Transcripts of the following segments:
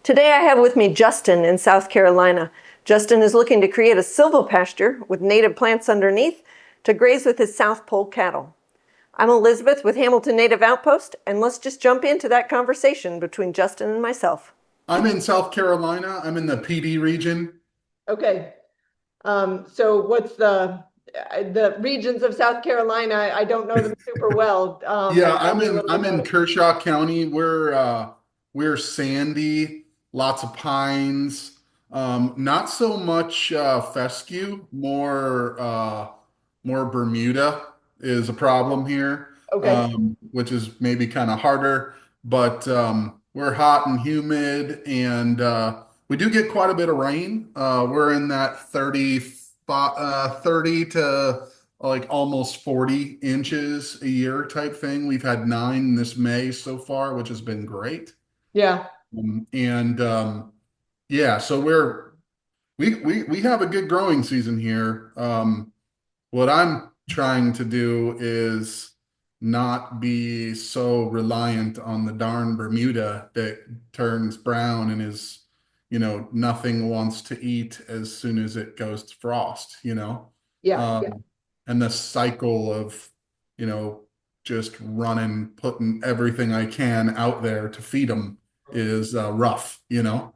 Today I have with me Justin in South Carolina. Justin is looking to create a silvopasture with native plants underneath to graze with his South Pole cattle. I'm Elizabeth with Hamilton Native Outpost, and let's just jump into that conversation between Justin and myself. I'm in South Carolina. I'm in the PD region. Okay. So what's the regions of South Carolina? I don't know them super well. Yeah, Tell me a little bit I'm about in it. Kershaw County. We're sandy, lots of pines. Not so much fescue, more Bermuda is a problem here, Okay. which is maybe kind of harder. But we're hot and humid, and we do get quite a bit of rain. We're in that 30 to like almost 40 inches a year type thing. We've had 9 this May so far, which has been great. Yeah. And yeah, so we have a good growing season here. What I'm trying to do is not be so reliant on the darn Bermuda that turns brown and is, nothing wants to eat as soon as it goes to frost. Yeah. And the cycle of, you know, just running, putting everything I can out there to feed them is rough. Yeah.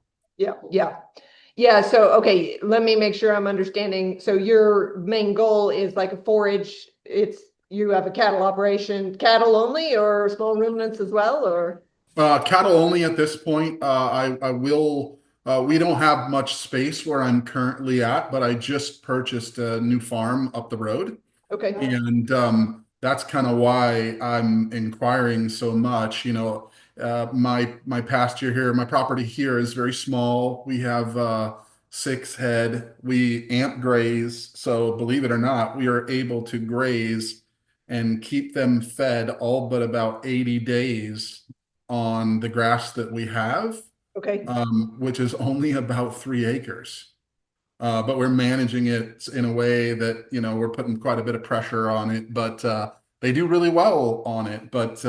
Yeah, so okay, let me make sure I'm understanding. So your main goal is like a forage. It's you have a cattle operation, cattle only or small ruminants as well, or Cattle only at this point. I will. We don't have much space where I'm currently at, but I just purchased a new farm up the road, okay. and that's kind of why I'm inquiring so much. My pasture here, my property here is very small. We have 6 head. We amp graze, so believe it or not, we are able to graze and keep them fed all but about 80 days on the grass that we have, Okay. which is only about 3 acres. But we're managing it in a way that, we're putting quite a bit of pressure on it, but they do really well on it. But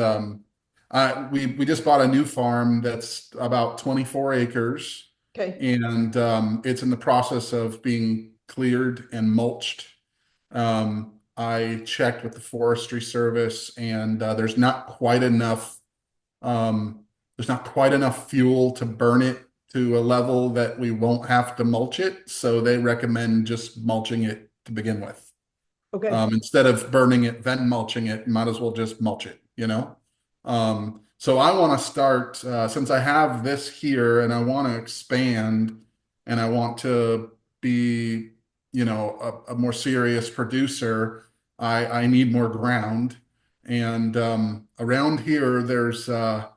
we just bought a new farm that's about 24 acres, Okay. and it's in the process of being cleared and mulched. I checked with the Forestry Service, and there's not quite enough fuel to burn it to a level that we won't have to mulch it. So they recommend just mulching it to begin with. Okay. Instead of burning it, then mulching it, might as well just mulch it. So I want to start, since I have this here and I want to expand and I want to be, a more serious producer, I need more ground. And around here, there's a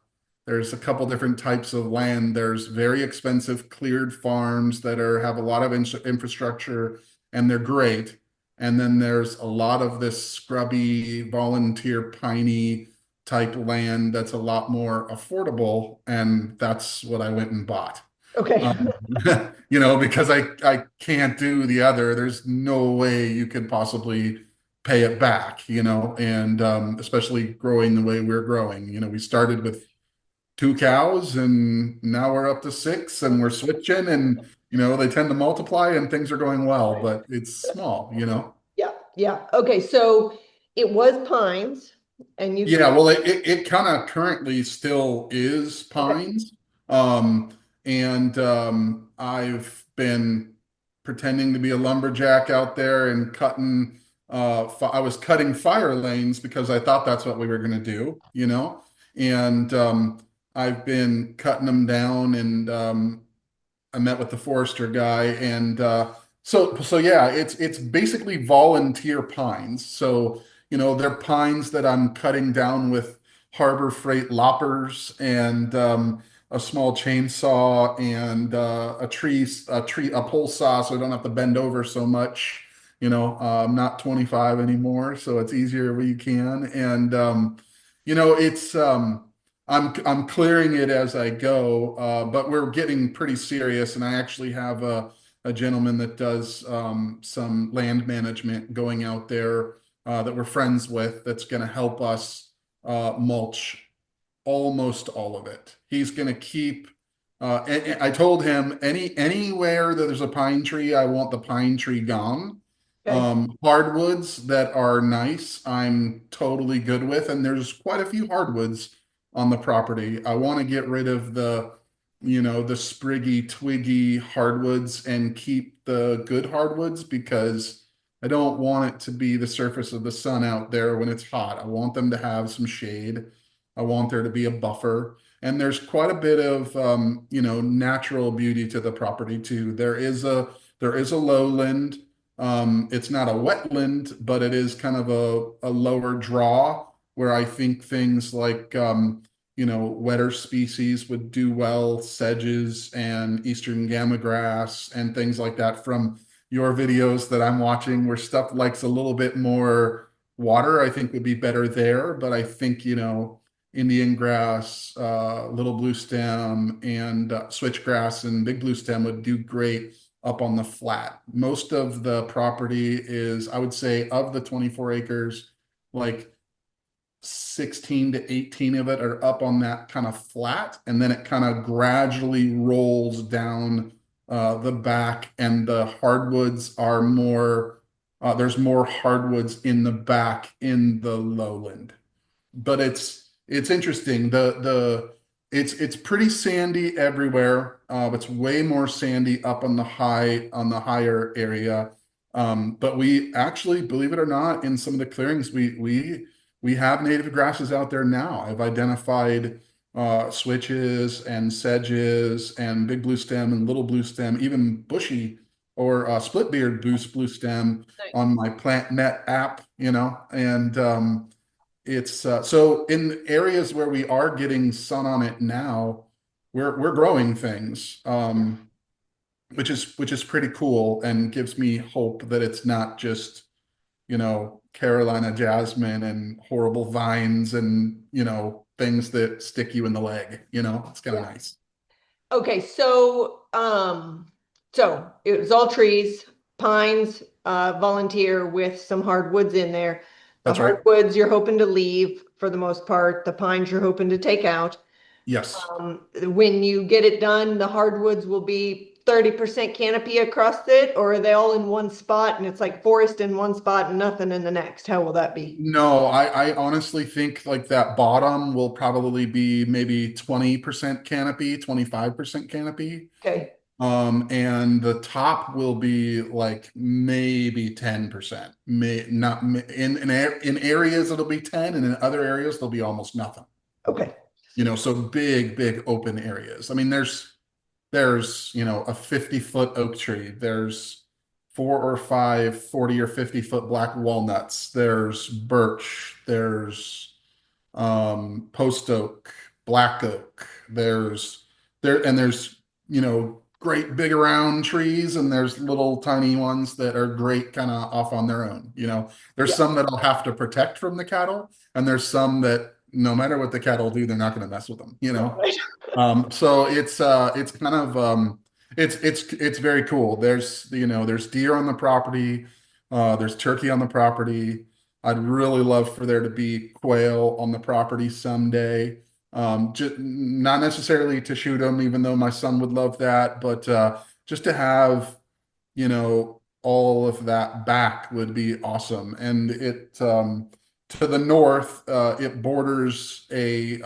couple different types of land. There's very expensive cleared farms that have a lot of infrastructure and they're great. And then there's a lot of this scrubby, volunteer, piney type land that's a lot more affordable. And that's what I went and bought. Okay. Um, because I can't do the other. There's no way you could possibly pay it back. And especially growing the way we're growing. We started with 2 cows and now we're up to 6 and we're switching and they tend to multiply and things are going well, but it's small. Yeah. Yeah. Okay. So it was pines and you Yeah, well it kind of currently still is okay. pines. And I've been pretending to be a lumberjack out there and I was cutting fire lanes because I thought that's what we were going to do. And I've been cutting them down, and I met with the forester guy, and so yeah, it's basically volunteer pines. So they're pines that I'm cutting down with Harbor Freight loppers and a small chainsaw and a pole saw, so I don't have to bend over so much. I'm not 25 anymore, so it's easier where you can, and it's I'm clearing it as I go, but we're getting pretty serious, and I actually have a gentleman that does some land management going out there that we're friends with that's going to help us mulch almost all of it. He's going to keep And I told him anywhere that there's a pine tree, I want the pine tree gone. Okay. Hardwoods that are nice, I'm totally good with, and there's quite a few hardwoods on the property. I want to get rid of the spriggy, twiggy hardwoods and keep the good hardwoods because I don't want it to be the surface of the sun out there when it's hot. I want them to have some shade. I want there to be a buffer. And there's quite a bit of natural beauty to the property too. There is a lowland. It's not a wetland, but it is kind of a lower draw where I think things like wetter species would do well, sedges and eastern gamma grass and things like that from your videos that I'm watching where stuff likes a little bit more water, I think would be better there. But I think, Indian grass, little blue stem, and switchgrass and big blue stem would do great up on the flat. Most of the property is, I would say, of the 24 acres, like 16 to 18 of it are up on that kind of flat, and then it kind of gradually rolls down the back, and the hardwoods are more, there's more hardwoods in the back in the lowland. But it's interesting. It's pretty sandy everywhere. It's way more sandy up on the higher area. But we actually, believe it or not, in some of the clearings, we have native grasses out there now. I've identified switches and sedges and big blue stem and little blue stem, even bushy or split beard blue stem Nice. on my plant net app, and it's so in areas where we are getting sun on it now, we're growing things, which is pretty cool and gives me hope that it's not just, Carolina jasmine and horrible vines and, things that stick you in the leg, it's kind of Yeah. nice. Okay, so it was all trees, pines, volunteer with some hardwoods in there. The That's right. hardwoods you're hoping to leave for the most part. The pines you're hoping to take out. Yes. When you get it done, the hardwoods will be 30% canopy across it, or are they all in one spot and it's like forest in one spot and nothing in the next? How will that be? No, I honestly think like that bottom will probably be maybe 20% canopy, 25% canopy. Okay. And the top will be like maybe 10%. May not in areas it'll be 10, and in other areas there'll be almost nothing. Okay. So big, big open areas. I mean, there's a 50-foot oak tree. There's 4 or 5 40 or 50-foot black walnuts. There's birch. There's post oak, black oak. There's great big around trees, and there's little tiny ones that are great kind of off on their own. There's Yeah. some that I'll have to protect from the cattle, and there's some that no matter what the cattle do, they're not going to mess with them. Right. So it's kind of it's very cool. There's deer on the property, there's turkey on the property. I'd really love for there to be quail on the property someday. Just not necessarily to shoot them, even though my son would love that, but just to have, all of that back would be awesome. And it to the north, it borders a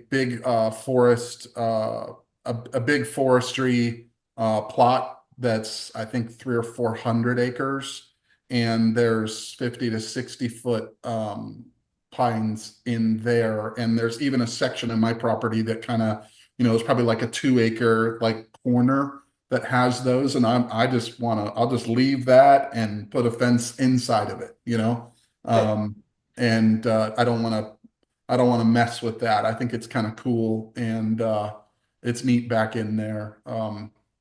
big forest, a big forestry plot that's I think 300 or 400 acres, and there's 50 to 60 foot pines in there, and there's even a section in my property that kind of is probably like a 2 acre like corner that has those, and I'll just leave that and put a fence inside of it. Okay. um, and I don't want to mess with that. I think it's kind of cool, and it's neat back in there.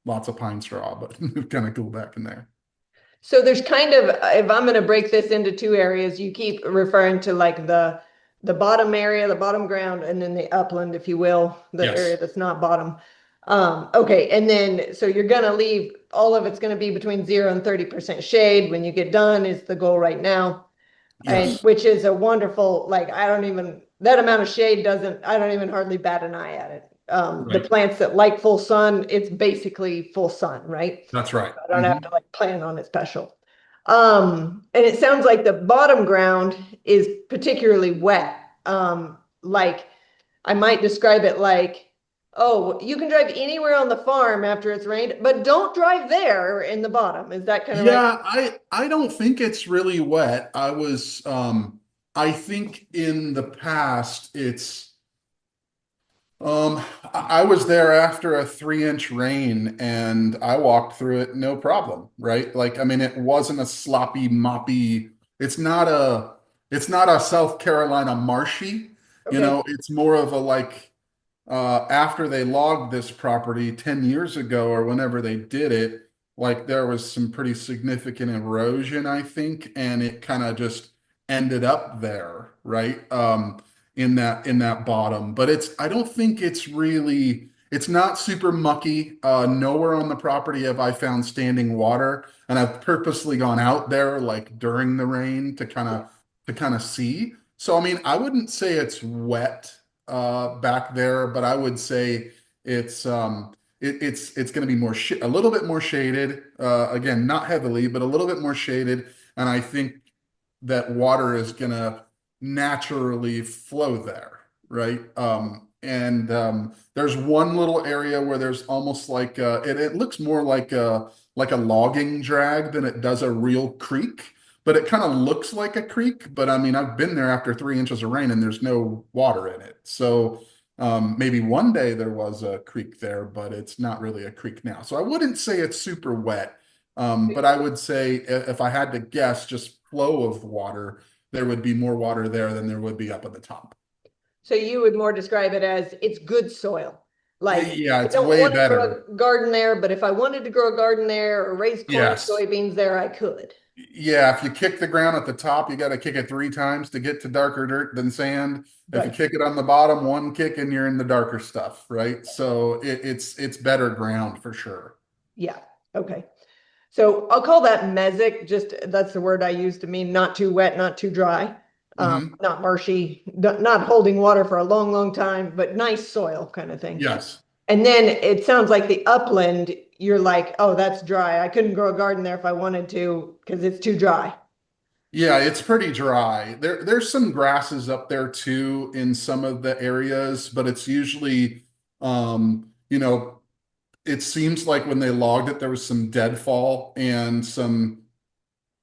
Lots of pine straw, but kind of cool back in there. So there's kind of, if I'm going to break this into two areas, you keep referring to like the bottom area, the bottom ground, and then the upland, if you will, the area Yes. that's not bottom. Okay, and then so you're going to leave all of it's going to be between 0 and 30% shade when you get done is the goal right now, and Yes. which is a wonderful, like I don't even that amount of shade doesn't I don't even hardly bat an eye at it. The Right. plants that like full sun, it's basically full sun, right? That's right. I don't have Hmm. to like plan on it special. And it sounds like the bottom ground is particularly wet. Like I might describe it like, oh, you can drive anywhere on the farm after it's rained, but don't drive there in the bottom. Is that kind of right? Yeah, I don't think it's really wet. I think in the past I was there after a 3 inch rain and I walked through it no problem, right? Like, I mean, it wasn't a sloppy, moppy, it's not a, it's not a South Carolina marshy, Okay. it's more of a like, after they logged this property 10 years ago or whenever they did it, like there was some pretty significant erosion, I think, and it kind of just ended up there, right? In that bottom. But I don't think it's not super mucky. Nowhere on the property have I found standing water, and I've purposely gone out there like during the rain to kind of see. So I mean, I wouldn't say it's wet back there, but I would say it's going to be a little bit more shaded. Again, not heavily, but a little bit more shaded, and I think that water is going to naturally flow there, right? And there's one little area where there's almost like it looks more like a logging drag than it does a real creek, but it kind of looks like a creek. But I mean, I've been there after 3 inches of rain and there's no water in it. So maybe one day there was a creek there, but it's not really a creek now. So I wouldn't say it's super wet. But I would say if I had to guess, just flow of water, there would be more water there than there would be up at the top. So you would more describe it as it's good soil. Like Yeah, I it's don't way want to grow better. a garden there, but if I wanted to grow a garden there or raise corn or Yes. soybeans there, I could. Yeah, if you kick the ground at the top, you got to kick it 3 times to get to darker dirt than sand. If you Right. kick it on the bottom, one kick and you're in the darker stuff, right? So it's better ground for sure. Yeah. Okay. So I'll call that mesic. Just that's the word I use to mean not too wet, not too dry, Hmm. not marshy, not holding water for a long, long time, but nice soil kind of thing. Yes. And then it sounds like the upland, you're like, oh, that's dry. I couldn't grow a garden there if I wanted to because it's too dry. Yeah, it's pretty dry. There's some grasses up there too in some of the areas, but it's usually um, you know, it seems like when they logged it, there was some deadfall and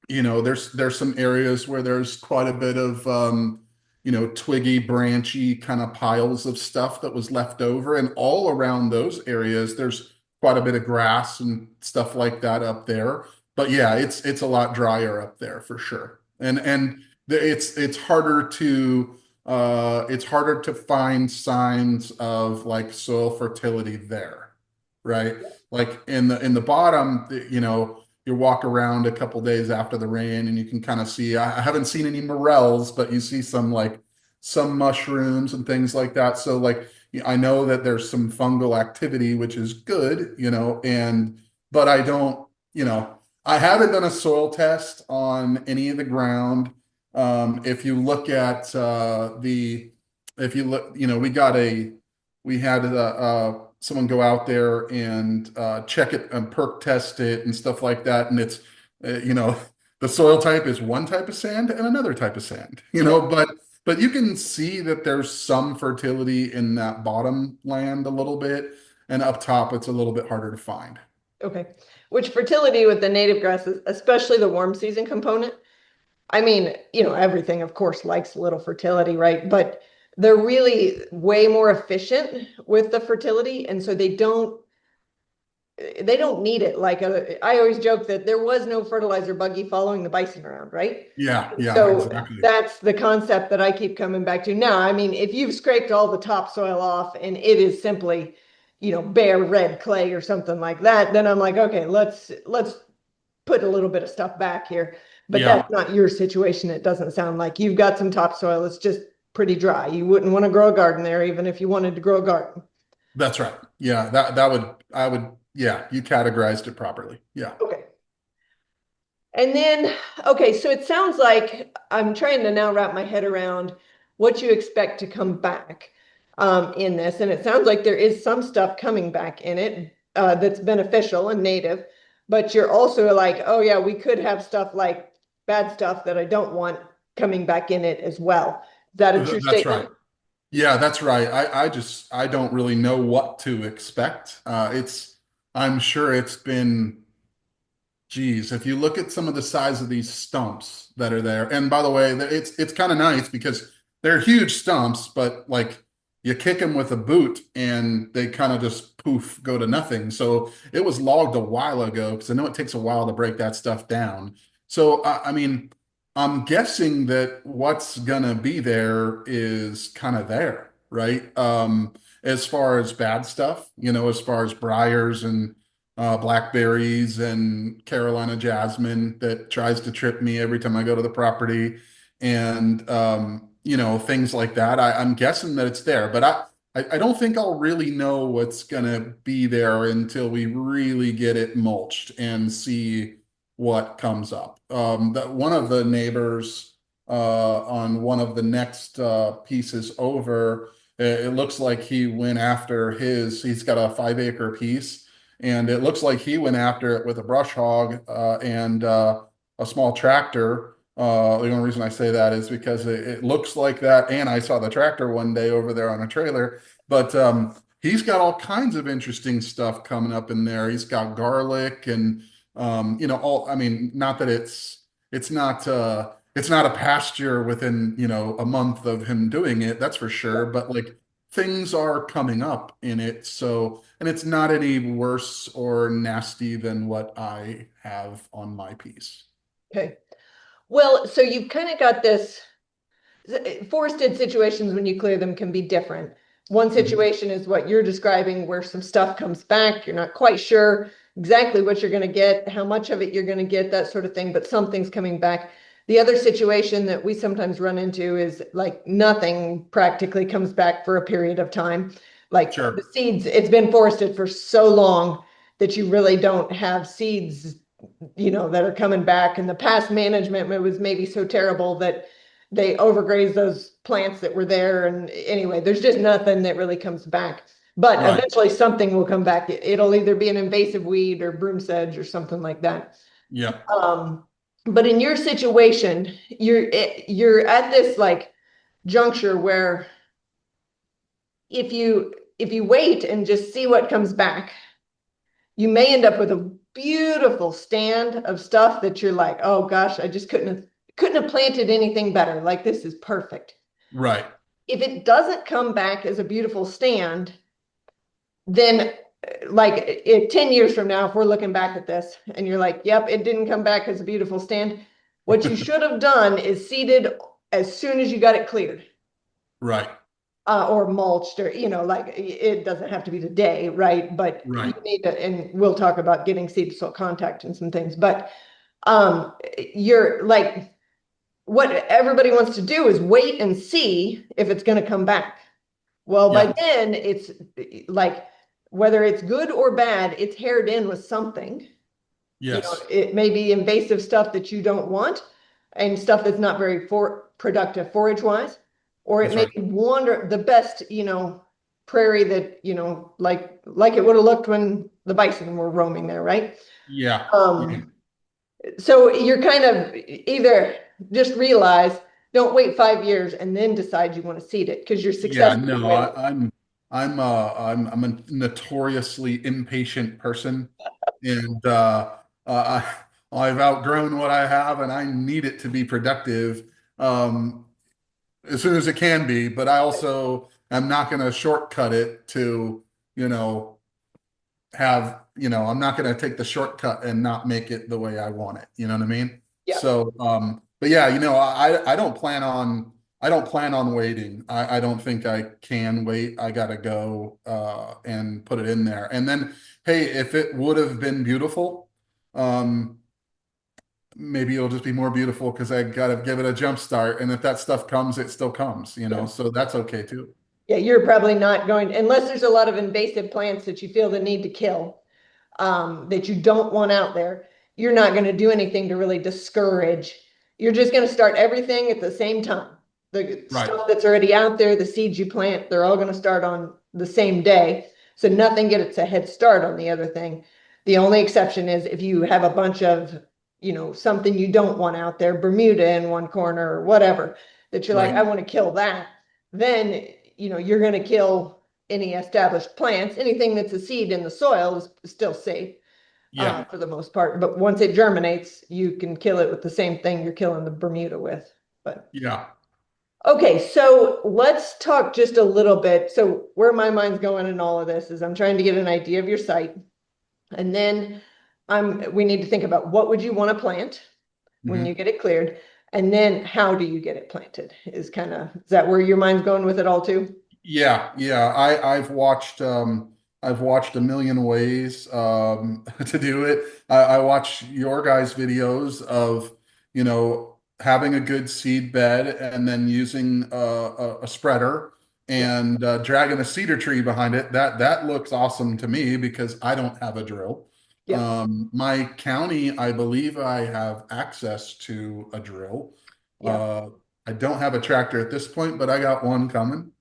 there's some areas where there's quite a bit of twiggy, branchy kind of piles of stuff that was left over. And all around those areas, there's quite a bit of grass and stuff like that up there. But yeah, it's a lot drier up there for sure. It's harder to find signs of like soil fertility there, right? Like in the bottom, you walk around a couple days after the rain and you can kind of see, I haven't seen any morels, but you see some mushrooms and things like that. So like I know that there's some fungal activity, which is good, but I haven't done a soil test on any of the ground. If you look at if you look, we had someone go out there and check it and perk test it and stuff like that. And it's, you know, the soil type is one type of sand and another type of sand, Yep. but you can see that there's some fertility in that bottom land a little bit, and up top it's a little bit harder to find. Okay. Which fertility with the native grasses, especially the warm season component, I mean, everything, of course, likes a little fertility, right? But they're really way more efficient with the fertility. And so they don't need it. I always joke that there was no fertilizer buggy following the bison around, right? Yeah, yeah, So exactly. that's the concept that I keep coming back to. Now, I mean, if you've scraped all the topsoil off and it is simply, bare red clay or something like that, then I'm like, okay, let's put a little bit of stuff back here. But that's Yeah, not your situation. It doesn't sound like you've got some topsoil. It's just pretty dry. You wouldn't want to grow a garden there, even if you wanted to grow a garden. that's right. Yeah, yeah, you categorized it properly. Yeah. Okay. And then, okay, so it sounds like I'm trying to now wrap my head around what you expect to come back. in this, and it sounds like there is some stuff coming back in it that's beneficial and native, but you're also like, oh yeah, we could have stuff like bad stuff that I don't want coming back in it as well. Is that a true That's right. statement? Yeah, that's right. I don't really know what to expect. I'm sure it's been, geez, if you look at some of the size of these stumps that are there, and by the way, it's kind of nice because they're huge stumps, but like you kick them with a boot and they kind of just poof, go to nothing. So it was logged a while ago because I know it takes a while to break that stuff down. So I mean, I'm guessing that what's gonna be there is kind of there, right? As far as bad stuff, as far as briars and blackberries and Carolina jasmine that tries to trip me every time I go to the property, and things like that. I'm guessing that it's there, but I don't think I'll really know what's gonna be there until we really get it mulched and see what comes up. That one of the neighbors on one of the next pieces over, it looks like he went after he's got a 5 acre piece, and it looks like he went after it with a brush hog and a small tractor. The only reason I say that is because it looks like that, and I saw the tractor one day over there on a trailer. But he's got all kinds of interesting stuff coming up in there. He's got garlic and all. I mean, not that it's not a pasture within a month of him doing it. That's for sure. But like things are coming up in it, so and it's not any worse or nasty than what I have on my piece. Okay. Well, so you've kind of got this forested situations when you clear them can be different. One Mhm. situation is what you're describing, where some stuff comes back. You're not quite sure exactly what you're going to get, how much of it you're going to get, that sort of thing, but something's coming back. The other situation that we sometimes run into is like nothing practically comes back for a period of time. Like the Sure. seeds, it's been forested for so long that you really don't have seeds, that are coming back. And the past management was maybe so terrible that they overgrazed those plants that were there. And anyway, there's just nothing that really comes back. But Right. eventually something will come back. It'll either be an invasive weed or broom sedge or something like that. Yep. Um, but in your situation, you're at this like juncture where if you wait and just see what comes back, you may end up with a beautiful stand of stuff that you're like, oh gosh, I just couldn't have planted anything better. Like this is perfect. Right. If it doesn't come back as a beautiful stand, then like 10 years from now, if we're looking back at this and you're like, yep, it didn't come back as a beautiful stand, what you should have done is seeded as soon as you got it cleared, Right. or mulched, or like it doesn't have to be today, right? But you Right. need to, and we'll talk about getting seed soil contact and some things, but you're like, what everybody wants to do is wait and see if it's going to come back. Well, by Yeah. then it's like, whether it's good or bad, it's haired in with something. Yes. It may be invasive stuff that you don't want, and stuff that's not very productive forage wise, or it That's may right. be the best, prairie that, like it would have looked when the bison were roaming there, right? Yeah. Yeah. Um, so you're kind of either just realize, don't wait 5 years and then decide you want to seed it because your success Yeah. will be No, way lower. I'm a notoriously impatient person, and I've outgrown what I have, and I need it to be productive. As soon as it can be, but I also am not going to shortcut it to, you know, I'm not going to take the shortcut and not make it the way I want it. You know what I mean? Yeah. So, but yeah, I don't plan on waiting. I don't think I can wait. I got to go, and put it in there. And then, hey, if it would have been beautiful, um, maybe it'll just be more beautiful because I got to give it a jump start. And if that stuff comes, it still comes, Yeah. so that's okay too. Yeah, you're probably not going, unless there's a lot of invasive plants that you feel the need to kill, that you don't want out there. You're not going to do anything to really discourage. You're just going to start everything at the same time. The Right. stuff that's already out there, the seeds you plant, they're all going to start on the same day. So nothing gets a head start on the other thing. The only exception is if you have a bunch of, something you don't want out there, Bermuda in one corner or whatever, that you're like, Right. I want to kill that. Then, you're going to kill any established plants. Anything that's a seed in the soil is still safe Yeah. for the most part. But once it germinates, you can kill it with the same thing you're killing the Bermuda with. But Yeah. okay, so let's talk just a little bit. So where my mind's going in all of this is I'm trying to get an idea of your site. And then we need to think about what would you want to plant when you Mhm. get it cleared? And then how do you get it planted is that where your mind's going with it all too? Yeah, yeah. I've watched a million ways to do it. I watch your guys' videos of, having a good seed bed and then using a spreader Yeah, and dragging a cedar tree behind it. That looks awesome to me because I don't have a drill. yeah, My county, I believe I have access to a drill. yeah, Uh, I don't have a tractor at this point, but I got one coming.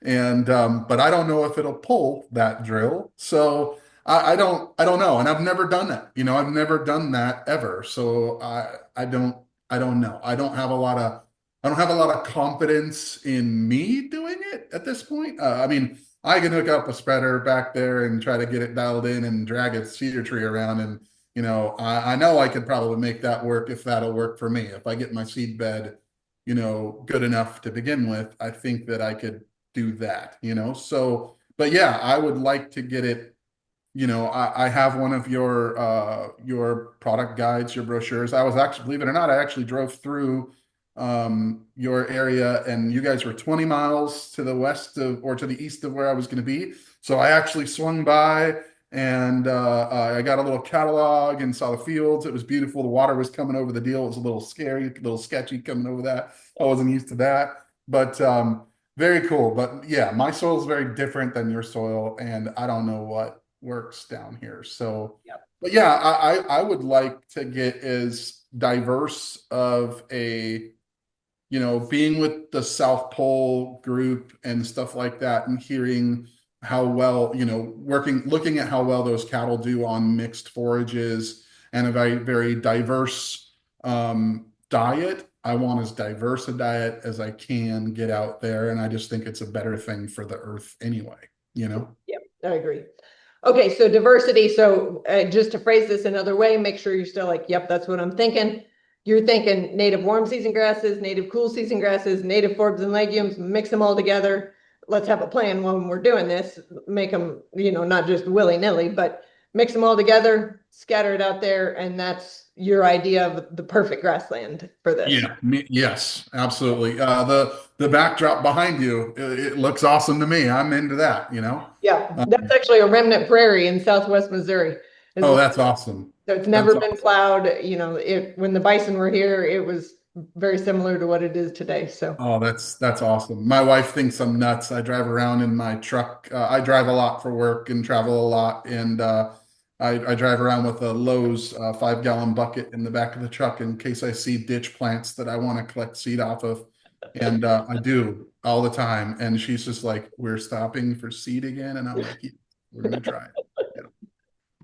And but I don't know if it'll pull that drill. So I don't know. And I've never done that. I've never done that ever. So I don't know. I don't have a lot of confidence in me doing it at this point. I mean, I can hook up a spreader back there and try to get it dialed in and drag a cedar tree around. And, I know I could probably make that work if that'll work for me. If I get my seed bed, good enough to begin with, I think that I could do that. So, but yeah, I would like to get it. I have one of your product guides, your brochures. I was actually, believe it or not, I actually drove through your area, and you guys were 20 miles to the west of or to the east of where I was going to be. So I actually swung by and I got a little catalog and saw the fields. It was beautiful. The water was coming over the deal. It was a little scary, a little sketchy coming over that. I wasn't used to that, but very cool. But yeah, my soil is very different than your soil, and I don't know what works down here. So, yeah. but yeah, I would like to get as diverse of a being with the South Pole group and stuff like that and hearing how well, looking at how well those cattle do on mixed forages and a very, very diverse diet. I want as diverse a diet as I can get out there. And I just think it's a better thing for the earth anyway, you know? Yeah, I agree. Okay, so diversity. So just to phrase this another way, make sure you're still like, yep, that's what I'm thinking. You're thinking native warm season grasses, native cool season grasses, native forbs and legumes, mix them all together. Let's have a plan when we're doing this. Make them, not just willy-nilly, but mix them all together, scatter it out there, and that's your idea of the perfect grassland for this. Yeah, yes, absolutely. The backdrop behind you, it looks awesome to me. I'm into that. Yeah, Uh, that's actually a remnant prairie in southwest Missouri. Is oh, what that's awesome. So it's never That's been awesome. plowed. When the bison were here, it was very similar to what it is today. So Oh, that's awesome. My wife thinks I'm nuts. I drive around in my truck. I drive a lot for work and travel a lot, and I drive around with a Lowe's 5-gallon bucket in the back of the truck in case I see ditch plants that I want to collect seed off of, and I do all the time. And she's just like, "We're stopping for seed again," and I'm like, "Yeah, we're gonna try it. Yeah,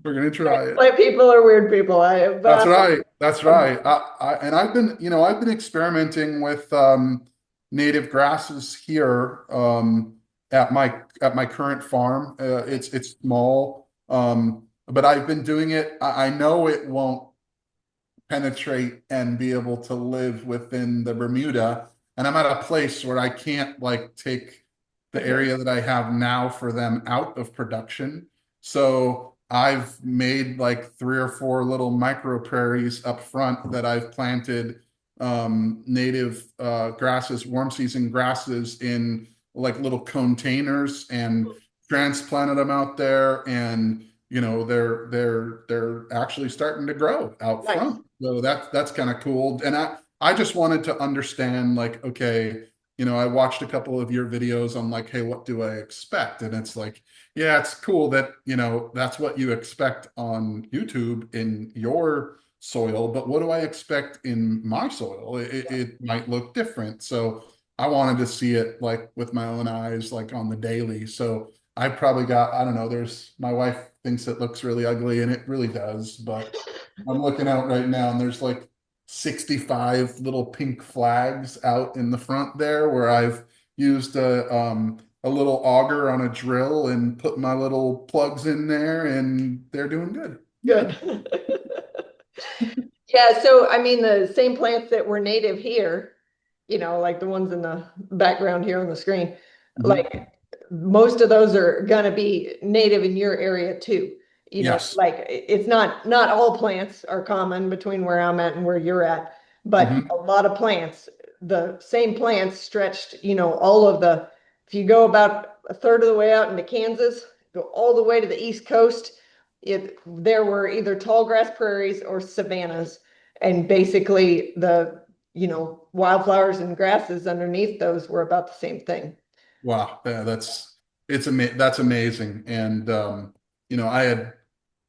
we're gonna try it." like people are weird people. I have That's right. That's right. And I've been experimenting with native grasses here at my current farm. It's small, but I've been doing it. I know it won't penetrate and be able to live within the Bermuda. And I'm at a place where I can't like take the okay. area that I have now for them out of production. So I've made like 3 or 4 little micro prairies up front that I've planted native grasses, warm season grasses in like little containers and transplanted them out there, and they're actually starting to grow out Nice. front. So that's kind of cool. And I just wanted to understand, like, okay, I watched a couple of your videos on like, hey, what do I expect? And it's like, yeah, it's cool that that's what you expect on YouTube in your soil, but what do I expect in my soil? It might look different. So I wanted to see it like with my own eyes, like on the daily. So I probably got, I don't know, there's my wife thinks it looks really ugly and it really does, but I'm looking out right now and there's like 65 little pink flags out in the front there where I've used a little auger on a drill and put my little plugs in there and they're doing good. Yeah. Good. Yeah, so I mean, the same plants that were native here, like the ones in the background here on the screen, Mhm. like most of those are gonna be native in your area too. Yes. Like it's not all plants are common between where I'm at and where you're at, but Hmm. a lot of plants, the same plants stretched, all of if you go about a third of the way out into Kansas, go all the way to the East Coast, there were either tall grass prairies or savannas, and basically wildflowers and grasses underneath those were about the same thing. Wow. Yeah, that's amazing. And I had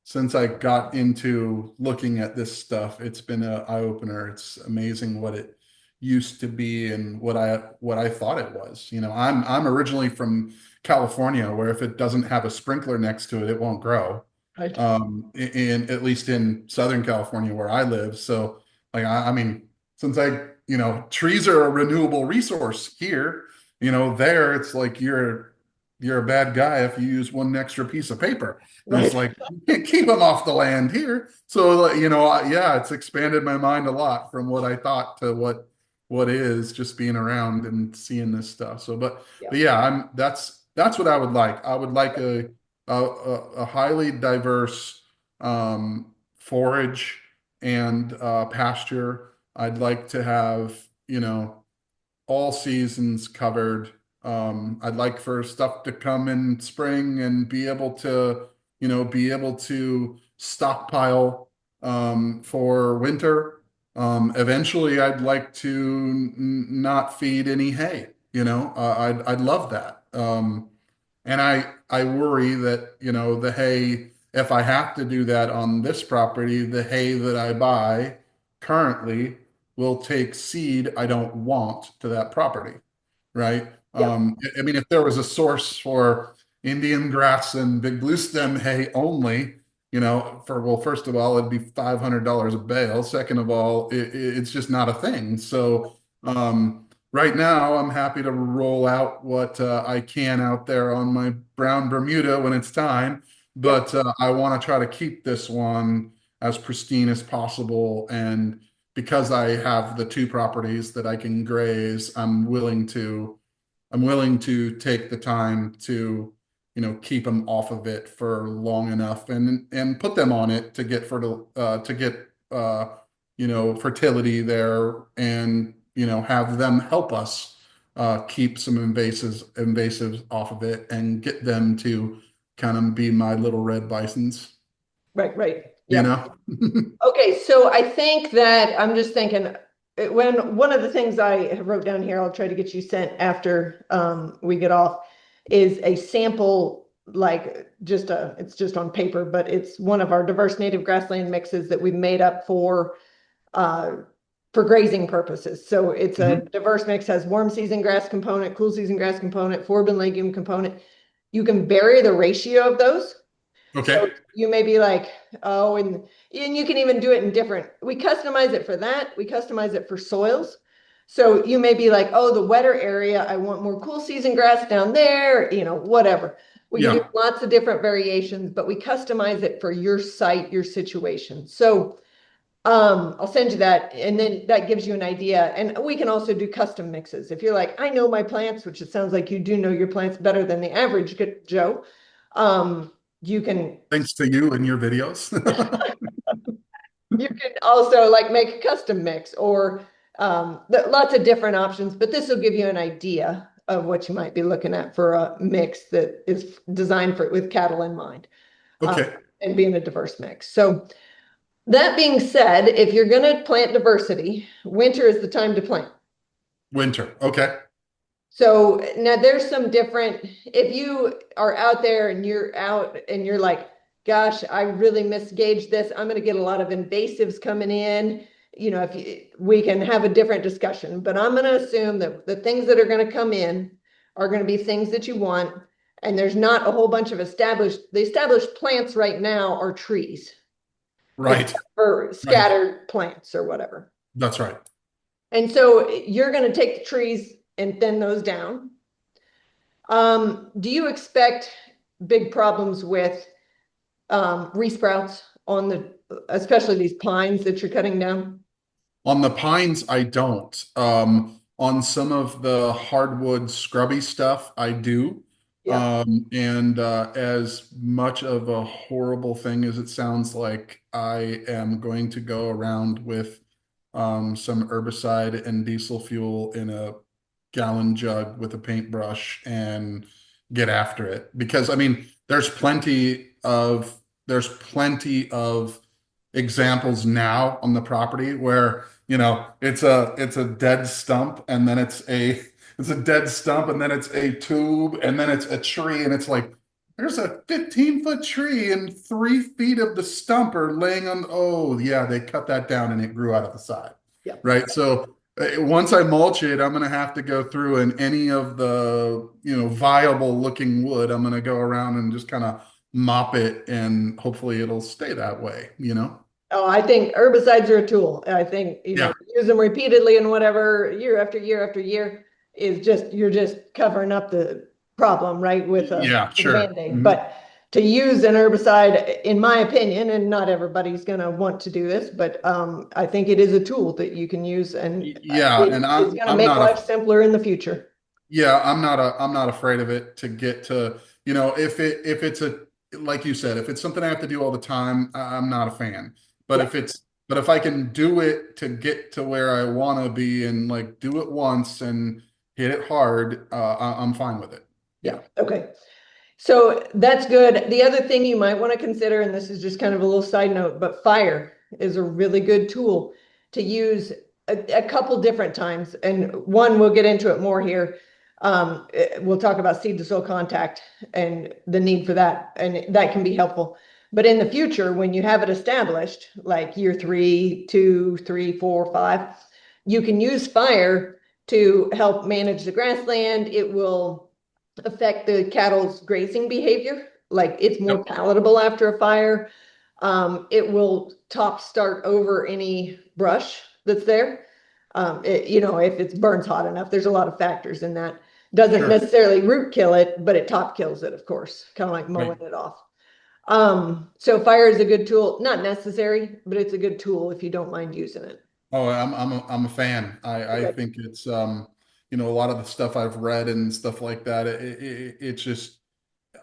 since I got into looking at this stuff, it's been an eye opener. It's amazing what it used to be and what I thought it was. I'm originally from California, where if it doesn't have a sprinkler next to it, it won't grow. Right. In at least in Southern California where I live. So like I mean, since trees are a renewable resource here, there it's like you're a bad guy if you use one extra piece of paper. There's Right. like you can't keep them off the land here. So like, yeah, it's expanded my mind a lot from what I thought to what is just being around and seeing this stuff. So, Yeah. but yeah, that's what I would like. I would like a highly diverse forage and pasture. I'd like to have, all seasons covered. I'd like for stuff to come in spring and be able to stockpile for winter. Eventually, I'd like to not feed any hay. I'd love that. And I worry that, the hay, if I have to do that on this property, the hay that I buy currently will take seed I don't want to that property, right? Yep. I mean, if there was a source for Indian grass and big blue stem hay only, well, first of all, it'd be $500 a bale. Second of all, it's just not a thing. So, right now, I'm happy to roll out what I can out there on my brown Bermuda when it's time, Yep. but I want to try to keep this one as pristine as possible. And because I have the two properties that I can graze, I'm willing to take the time to, keep them off of it for long enough and put them on it to get fertility there and, have them help us keep some invasives off of it and get them to kind of be my little red bisons, Right. Right. you Yep. know? Okay, so I think that I'm just thinking when one of the things I have wrote down here, I'll try to get you sent after we get off, is a sample, like it's just on paper, but it's one of our diverse native grassland mixes that we've made up uh, for grazing purposes. So it's a Mhm. diverse mix, has warm season grass component, cool season grass component, forb and legume component. You can vary the ratio of those. So Okay. you may be like, oh, and you can even do it in different. We customize it for that. We customize it for soils. So you may be like, oh, the wetter area, I want more cool season grass down there, whatever. We can do Yeah. lots of different variations, but we customize it for your site, your situation. So I'll send you that, and then that gives you an idea. And we can also do custom mixes. If you're like, I know my plants, which it sounds like you do know your plants better than the average Joe, you can Thanks to you and your videos. you can also like make a custom mix or lots of different options, but this will give you an idea of what you might be looking at for a mix that is designed for with cattle in mind, uh, Okay. and being a diverse mix. So that being said, if you're going to plant diversity, winter is the time to plant. Winter. Okay. So now there's some different, if you are out there and you're like, gosh, I really misgauged this. I'm going to get a lot of invasives coming in we can have a different discussion, but I'm going to assume that the things that are going to come in are going to be things that you want. And there's not a whole bunch of the established plants right now are trees, Right. except for Right. scattered plants or whatever. That's right. And so you're going to take the trees and thin those down. Do you expect big problems with resprouts on especially these pines that you're cutting down? On the pines, I don't. On some of the hardwood scrubby stuff, I do. Yeah. And as much of a horrible thing as it sounds like, I am going to go around with some herbicide and diesel fuel in a gallon jug with a paintbrush and get after it. Because I mean, there's plenty of examples now on the property where it's a dead stump and then it's a dead stump and then it's a tube and then it's a tree and it's like there's a 15-foot tree and 3 feet of the stump are laying on. Oh yeah, they cut that down and it grew out of the side. Yeah. Right. So once I mulch it, I'm gonna have to go through and any of the viable looking wood, I'm gonna go around and just kind of mop it and hopefully it'll stay that way. Oh, I think herbicides are a tool. I think, Yeah. use them repeatedly and whatever, year after year after year you're just covering up the problem, right? Yeah, With a sure. Band-Aid. But to use an herbicide, in my opinion, and not everybody's going to want to do this, but I think it is a tool that you can use and Yeah, and it's going to I'm make not life a simpler in the future. yeah, I'm not afraid of it to get to, if it's a like you said, if it's something I have to do all the time, I'm not a fan. But Yeah. if I can do it to get to where I want to be and like do it once and hit it hard, I'm fine with it. Yeah. Yeah. Okay. So that's good. The other thing you might want to consider, and this is just kind of a little side note, but fire is a really good tool to use a couple different times. And one, we'll get into it more here. We'll talk about seed to soil contact and the need for that, and that can be helpful. But in the future, when you have it established, like year 3, 2, 3, 4, 5, you can use fire to help manage the grassland. It will affect the cattle's grazing behavior. Like it's more Yep. palatable after a fire. It will top start over any brush that's there. If it burns hot enough, there's a lot of factors in that. Doesn't Sure. necessarily root kill it, but it top kills it, of course, kind of like Right. mowing it off. So fire is a good tool, not necessary, but it's a good tool if you don't mind using it. Oh, I'm a fan. I Okay. think it's a lot of the stuff I've read and stuff like that. It's just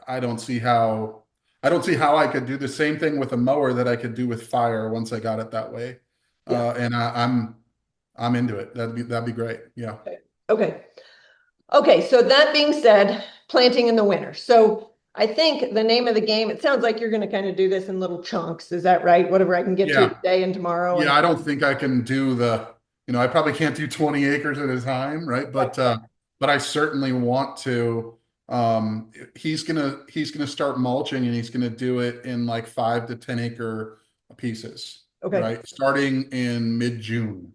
I don't see how I could do the same thing with a mower that I could do with fire once I got it that way. Yeah. And I'm into it. That'd be great. Yeah. Okay. Okay. Okay, so that being said, planting in the winter. So I think the name of the game, it sounds like you're going to kind of do this in little chunks. Is that right? Whatever I can get to Yeah. today and tomorrow. Yeah. And I don't think I can do I probably can't do 20 acres at a time, right? right. But I certainly want to. He's gonna start mulching and he's gonna do it in like 5 to 10 acre pieces, Okay. right? Starting in mid-June,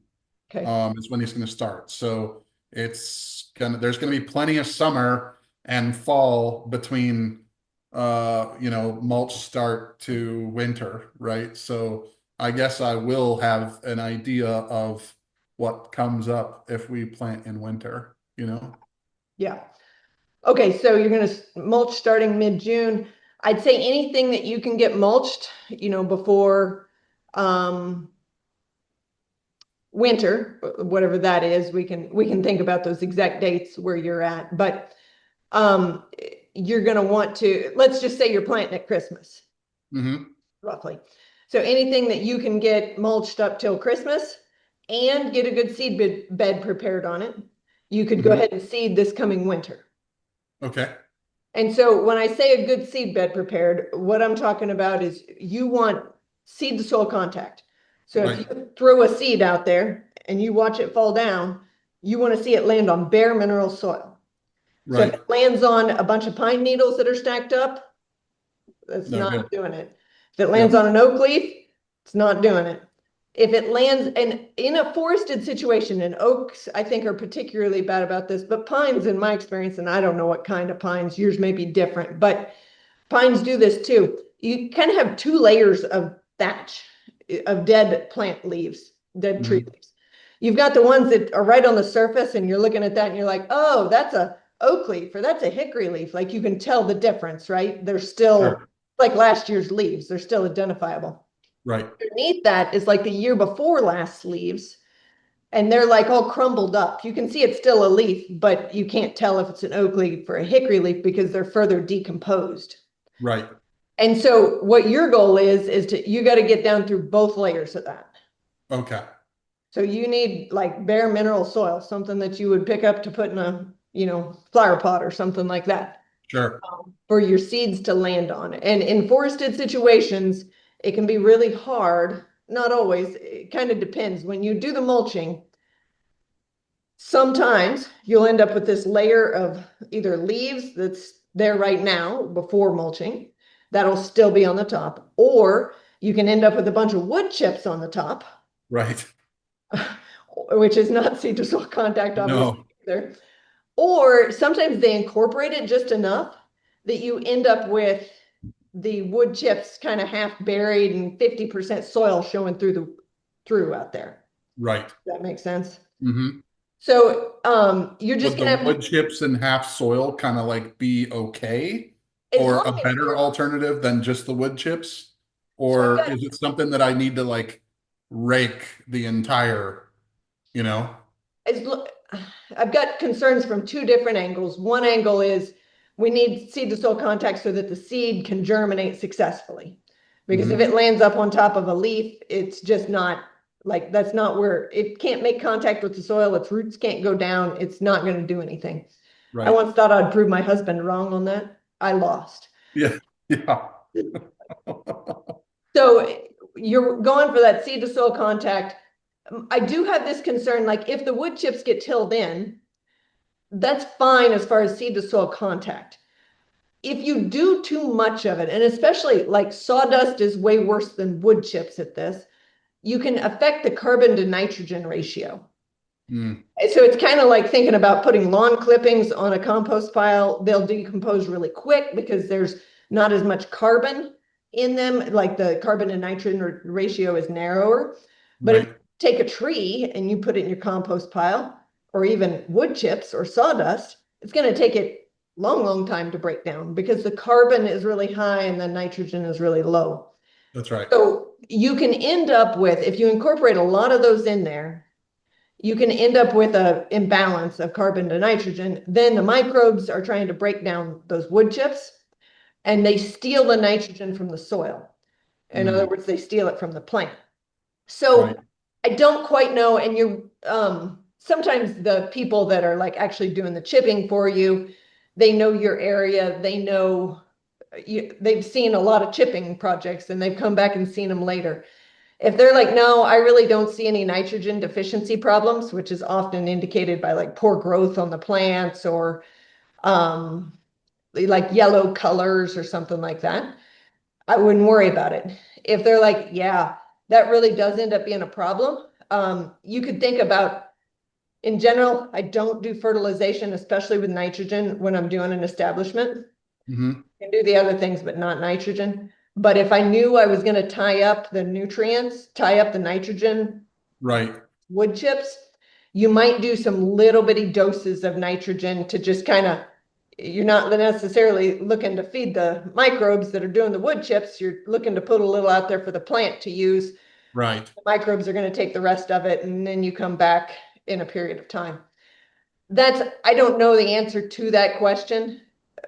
Okay. is when he's gonna start. So there's gonna be plenty of summer and fall between mulch start to winter, right? So I guess I will have an idea of what comes up if we plant in winter. Yeah. Okay, so you're going to mulch starting mid-June. I'd say anything that you can get mulched, before um, winter, whatever that is, we can think about those exact dates where you're at. But um, you're going to want to, let's just say you're planting at Christmas, Hmm. roughly. So anything that you can get mulched up till Christmas and get a good seed bed prepared on it, you could go Hmm. ahead and seed this coming winter. Okay. And so when I say a good seed bed prepared, what I'm talking about is you want seed to soil contact. So if Right. you throw a seed out there and you watch it fall down, you want to see it land on bare mineral soil. So if Right. it lands on a bunch of pine needles that are stacked up, that's No not good. doing it. If it lands Yep. on an oak leaf, it's not doing it. if it lands and in a forested situation, and oaks, I think, are particularly bad about this, but pines, in my experience, and I don't know what kind of pines, yours may be different, but pines do this too. You kind of have two layers of thatch, of dead plant leaves, dead tree Mhm. leaves. You've got the ones that are right on the surface, and you're looking at that and you're like, oh, that's a oak leaf or that's a hickory leaf. Like you can tell the difference, right? They're still Sure. like last year's leaves, they're still identifiable. Right. Underneath that is like the year before last leaves, and they're like all crumbled up. You can see it's still a leaf, but you can't tell if it's an oak leaf or a hickory leaf because they're further decomposed. Right. And so what your goal is to you got to get down through both layers of that. Okay. So you need like bare mineral soil, something that you would pick up to put in a, flower pot or something like that, Sure. for your seeds to land on. And in forested situations, it can be really hard. Not always. It kind of depends. When you do the mulching, sometimes you'll end up with this layer of either leaves that's there right now before mulching, that'll still be on the top, or you can end up with a bunch of wood chips on the top, Right. which is not seed to soil contact, obviously, No. either. Or sometimes they incorporate it just enough that you end up with the wood chips kind of half buried and 50% soil showing through out there. Right. Does that make sense? Hmm. So you're just Would the gonna have wood chips and half soil kind of like be okay, as or long a as better you're alternative than just the wood chips? so I've Or got is it something that I need to like rake the entire, you know? as I've got concerns from two different angles. One angle is we need seed to soil contact so that the seed can germinate successfully. Because if Hmm. it lands up on top of a leaf, it's just not like that's not where it can't make contact with the soil. Its roots can't go down. It's not going to do anything. I Right. once thought I'd prove my husband wrong on that. I lost. Yeah. Yeah. So you're going for that seed to soil contact. I do have this concern, like if the wood chips get tilled in, that's fine as far as seed to soil contact. If you do too much of it, and especially like sawdust is way worse than wood chips at this, you can affect the carbon to nitrogen ratio. Mm. So it's kind of like thinking about putting lawn clippings on a compost pile. They'll decompose really quick because there's not as much carbon in them, like the carbon to nitrogen ratio is narrower. But if you Right. take a tree and you put it in your compost pile, or even wood chips or sawdust, it's going to take it long, long time to break down because the carbon is really high and the nitrogen is really low. That's right. So you can end up with, if you incorporate a lot of those in there, you can end up with an imbalance of carbon to nitrogen. Then the microbes are trying to break down those wood chips and they steal the nitrogen from the soil. In other Mm. words, they steal it from the plant. So Right. I don't quite know. And you're sometimes the people that are like actually doing the chipping for you, they know your area, they know they've seen a lot of chipping projects and they've come back and seen them later. If they're like, no, I really don't see any nitrogen deficiency problems, which is often indicated by like poor growth on the plants or um, like yellow colors or something like that, I wouldn't worry about it. If they're like, yeah, that really does end up being a problem, you could think about, in general, I don't do fertilization, especially with nitrogen when I'm doing an establishment. Hmm. I can do the other things, but not nitrogen. But if I knew I was going to tie up the nutrients, tie up the nitrogen Right. wood chips, you might do some little bitty doses of nitrogen to just kind of, you're not necessarily looking to feed the microbes that are doing the wood chips. You're looking to put a little out there for the plant to use. Right. The microbes are going to take the rest of it, and then you come back in a period of time. I don't know the answer to that question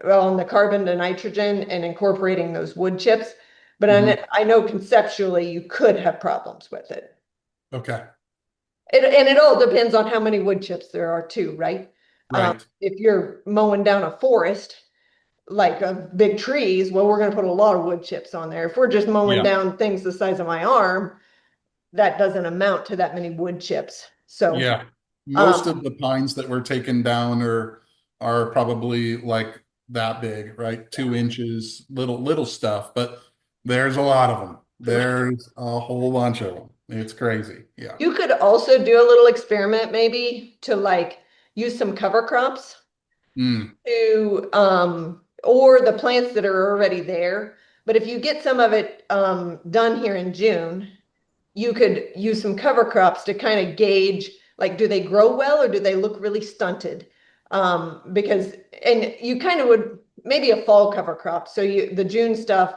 on the carbon to nitrogen and incorporating those wood chips, but Hmm. I know conceptually you could have problems with it. Okay. And it all depends on how many wood chips there are too, right? Right. If you're mowing down a forest, like big trees, well, we're going to put a lot of wood chips on there. If we're just mowing Yeah. down things the size of my arm, that doesn't amount to that many wood chips. So, Yeah. Most of um, the pines that were taken down are probably like that big, right? 2 inches, little stuff, but there's a lot of them. There's a whole bunch of them. It's crazy. Yeah. You could also do a little experiment maybe to like use some cover crops Mm, to or the plants that are already there. But if you get some of it done here in June, you could use some cover crops to kind of gauge like do they grow well or do they look really stunted? Because and you kind of would maybe a fall cover crop. So you the June stuff,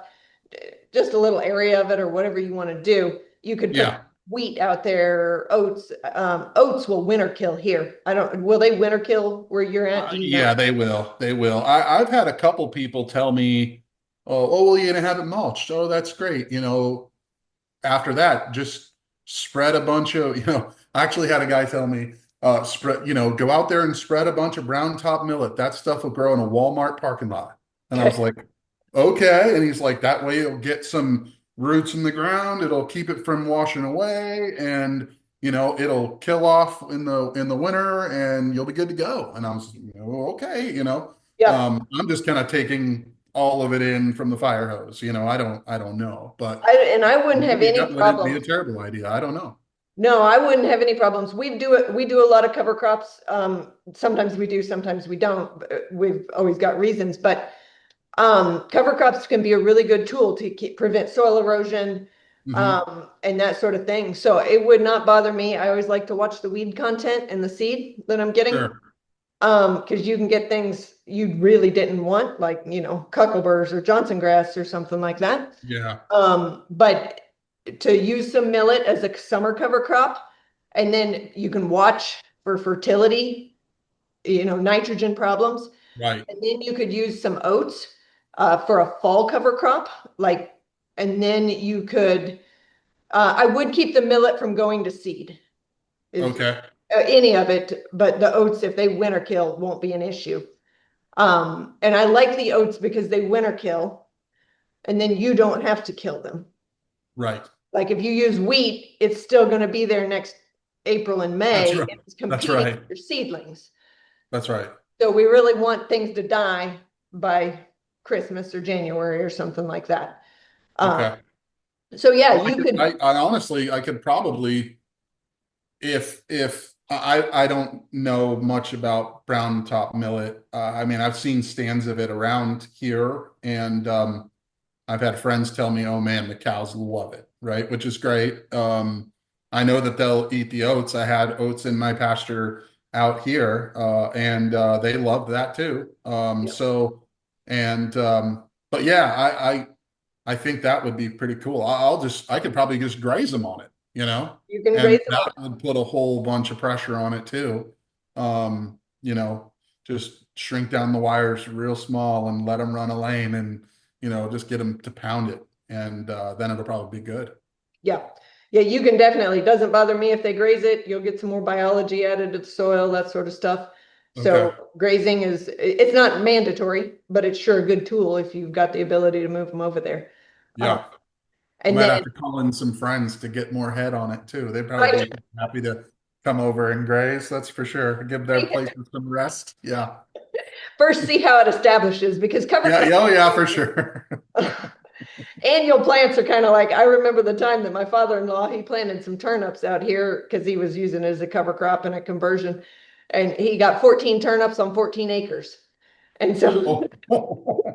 just a little area of it or whatever you want to do. You could put yeah. wheat out there, oats. Oats will winter kill here. I don't, will they winter kill where you're at? Do you know? Yeah, they will. They will. I've had a couple people tell me, oh, well, you're gonna have it mulched. Oh, that's great. After that, just spread a bunch of, I actually had a guy tell me, go out there and spread a bunch of brown top millet. That stuff will grow in a Walmart parking lot. And I was Okay. like, okay. And he's like, that way it'll get some roots in the ground. It'll keep it from washing away, and it'll kill off in the winter, and you'll be good to go. And I was, okay. Yeah. I'm just kind of taking all of it in from the fire hose. I don't know, but. And I wouldn't have Maybe any that wouldn't be a problems. terrible idea. I don't know. No, I wouldn't have any problems. We do it. We do a lot of cover crops. Sometimes we do, sometimes we don't. We've always got reasons, but cover crops can be a really good tool to prevent soil erosion, Hmm. and that sort of thing. So it would not bother me. I always like to watch the weed content and the seed that I'm getting, Sure. because you can get things you really didn't want, like cuckleburs or Johnson grass or something like that. Yeah. But to use some millet as a summer cover crop, and then you can watch for fertility, nitrogen problems. Right. And then you could use some oats for a fall cover crop, like, and then you could, I would keep the millet from going to seed, is Okay. any of it, but the oats, if they winter kill, won't be an issue. And I like the oats because they winter kill, and then you don't have to kill them. Right. Like if you use wheat, it's still going to be there next April and That's May, right. and it's That's competing right. with your seedlings. That's right. So we really want things to die by Christmas or January or something like that. Um, Okay. so yeah, Well, I you could, could, I honestly, I could probably, if I don't know much about brown top millet. I mean, I've seen stands of it around here, and I've had friends tell me, "Oh man, the cows love it," right? Which is great. I know that they'll eat the oats. I had oats in my pasture out here, and they loved that too. But yeah, I think that would be pretty cool. I could probably just graze them on it, you can and graze them that on. would put a whole bunch of pressure on it too. Um, you know, just shrink down the wires real small and let them run a lane, and just get them to pound it, and then it'll probably be good. Yeah. Yeah, you can definitely. It doesn't bother me if they graze it. You'll get some more biology added to the soil, that sort of stuff. Okay. So grazing it's not mandatory, but it's sure a good tool if you've got the ability to move them over there. Uh, Yeah. I and might then have to call in some friends to get more head on it too. They'd probably right, be happy to come over and graze, that's for sure. Give their places some rest. Yeah. first see how it establishes because cover Yeah, crop yeah, oh yeah, for sure. annual plants are kind of like I remember the time that my father-in-law he planted some turnips out here because he was using it as a cover crop and a conversion, and he got 14 turnips on 14 acres. And so Oh,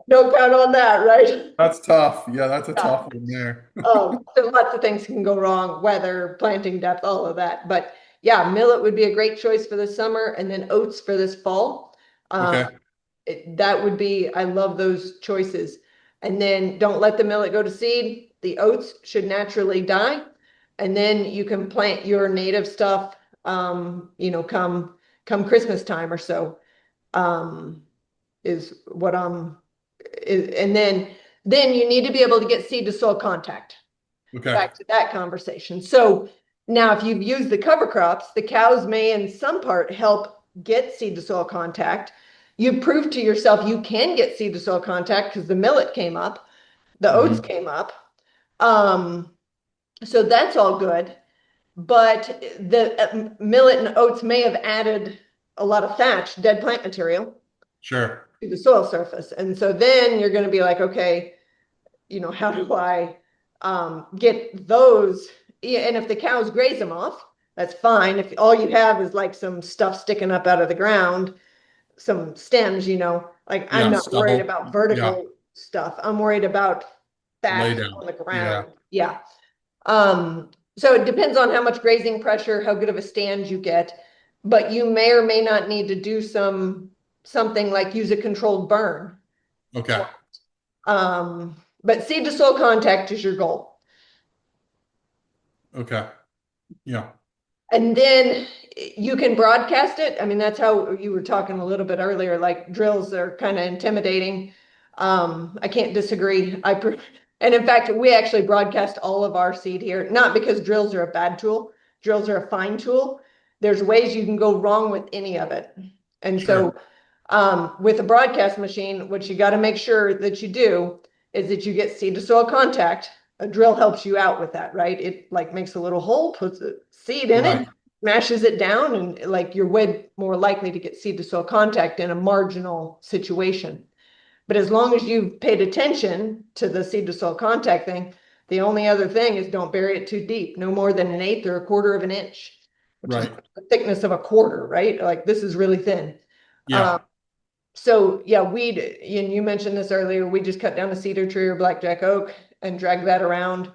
no count on that, right? that's tough. Yeah, that's a Yeah. tough one there. So lots of things can go wrong, weather, planting depth, all of that. But yeah, millet would be a great choice for the summer, and then oats for this fall. Um, Okay. that would be, I love those choices. And then don't let the millet go to seed. The oats should naturally die. And then you can plant your native stuff, come Christmas time or so, um, is what and then you need to be able to get seed to soil contact. Okay. Back to that conversation. So now if you've used the cover crops, the cows may in some part help get seed to soil contact. You proved to yourself you can get seed to soil contact because the millet came up, the oats Hmm. came up. Um, so that's all good. But the millet and oats may have added a lot of thatch, dead plant material Sure. to the soil surface. And so then you're going to be like, okay, how do I get those yeah, and if the cows graze them off, that's fine. If all you have is like some stuff sticking up out of the ground, some stems, like I'm Yeah, not worried stubble. about Yeah, vertical stuff. I'm worried about lay thatch down. on the Yeah. ground. Yeah. So it depends on how much grazing pressure, how good of a stand you get, but you may or may not need to do something like use a controlled burn. Okay. But seed to soil contact is your goal. Okay. Yeah. And then you can broadcast it. I mean, that's how you were talking a little bit earlier, like drills are kind of intimidating. I can't disagree. And in fact, we actually broadcast all of our seed here, not because drills are a bad tool. Drills are a fine tool. There's ways you can go wrong with any of it. And so Sure. with a broadcast machine, what you got to make sure that you do is that you get seed to soil contact. A drill helps you out with that, right? It like makes a little hole, puts a seed in Right. it, mashes it down, and like you're way more likely to get seed to soil contact in a marginal situation. But as long as you've paid attention to the seed to soil contact thing, the only other thing is don't bury it too deep, no more than an eighth or a quarter of an inch, which is Right. the thickness of a quarter, right? Like this is really thin. Yeah. Um, so yeah, weed, and you mentioned this earlier, we just cut down a cedar tree or blackjack oak and drag that around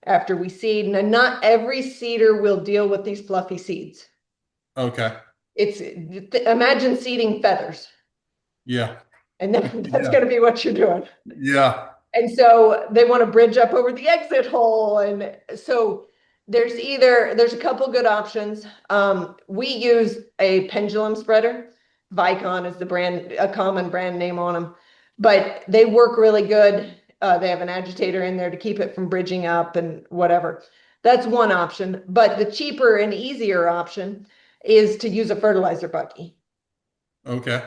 after we seed. And not every cedar will deal with these fluffy seeds. Okay. It's imagine seeding feathers, Yeah. and then that's Yeah. going to be what you're doing. Yeah. And so they want to bridge up over the exit hole. And so there's a couple good options. We use a pendulum spreader. Vicon is the brand, a common brand name on them, but they work really good. They have an agitator in there to keep it from bridging up and whatever. That's one option. But the cheaper and easier option is to use a fertilizer buggy. Okay.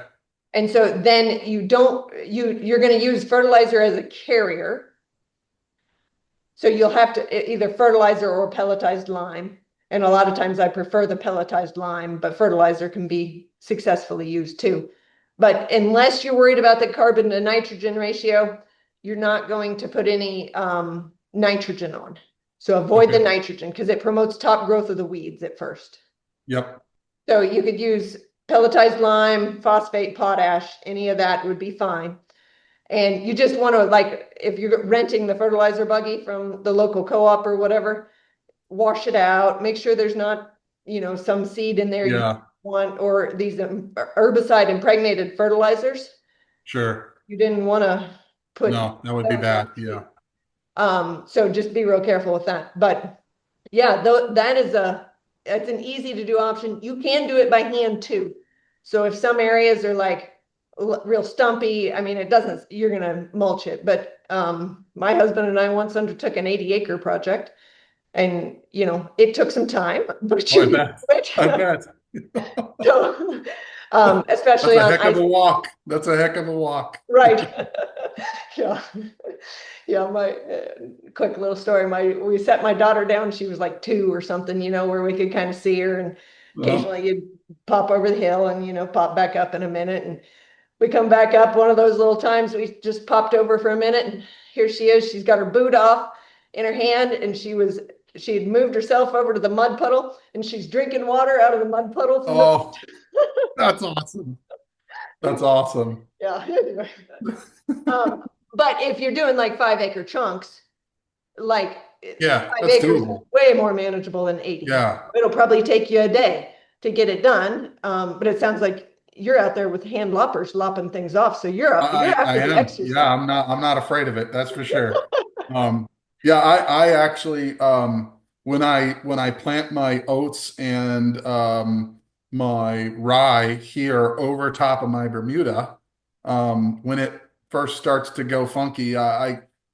And so then you're going to use fertilizer as a carrier. So you'll have to either fertilizer or pelletized lime. And a lot of times I prefer the pelletized lime, but fertilizer can be successfully used too. But unless you're worried about the carbon to nitrogen ratio, you're not going to put any nitrogen on. So avoid the Okay. nitrogen because it promotes top growth of the weeds at first. Yep. So you could use pelletized lime, phosphate, potash, any of that would be fine. And you just want to, like, if you're renting the fertilizer buggy from the local co-op or whatever, wash it out, make sure there's not, some seed in there you Yeah. want, or these herbicide impregnated fertilizers. Sure. You didn't want to put No, that would be those on. bad. Yeah. So just be real careful with that. But yeah, that's an easy to do option. You can do it by hand too. So if some areas are like real stumpy, I mean, you're gonna mulch it. But my husband and I once undertook an 80-acre project, and it took some time, but Oh, I you can bet. do it. I bet. So, That's especially a on heck of ice, a walk. That's a heck of a walk. right? Yeah. Yeah, my quick little story. We set my daughter down. She was like 2 or something, where we could kind of see her, and Uh-huh. occasionally you'd pop over the hill and pop back up in a minute. And we come back up one of those little times. We just popped over for a minute, and here she is. She's got her boot off in her hand, and she had moved herself over to the mud puddle, and she's drinking water out of the mud puddle from the. Oh, that's awesome. That's awesome. Yeah. Anyway. But if you're doing like 5-acre chunks, like Yeah, five that's acres is doable. way more manageable than 80. Yeah. It'll probably take you a day to get it done. But it sounds like you're out there with hand loppers lopping things off. So you're I after the am. Yeah, exercise. I'm not afraid of it. That's for sure. Yeah, I actually when I plant my oats and my rye here over top of my Bermuda, when it first starts to go funky,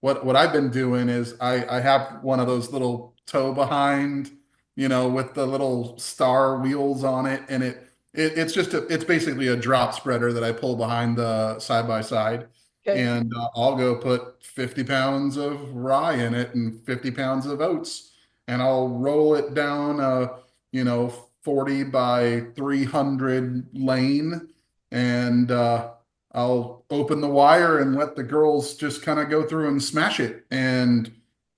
what I've been doing is I have one of those little tow behind, with the little star wheels on it, and it's basically a drop spreader that I pull behind the side by side, Okay. and I'll go put 50 pounds of rye in it and 50 pounds of oats, and I'll roll it down a 40 by 300 lane, and I'll open the wire and let the girls just kind of go through and smash it, and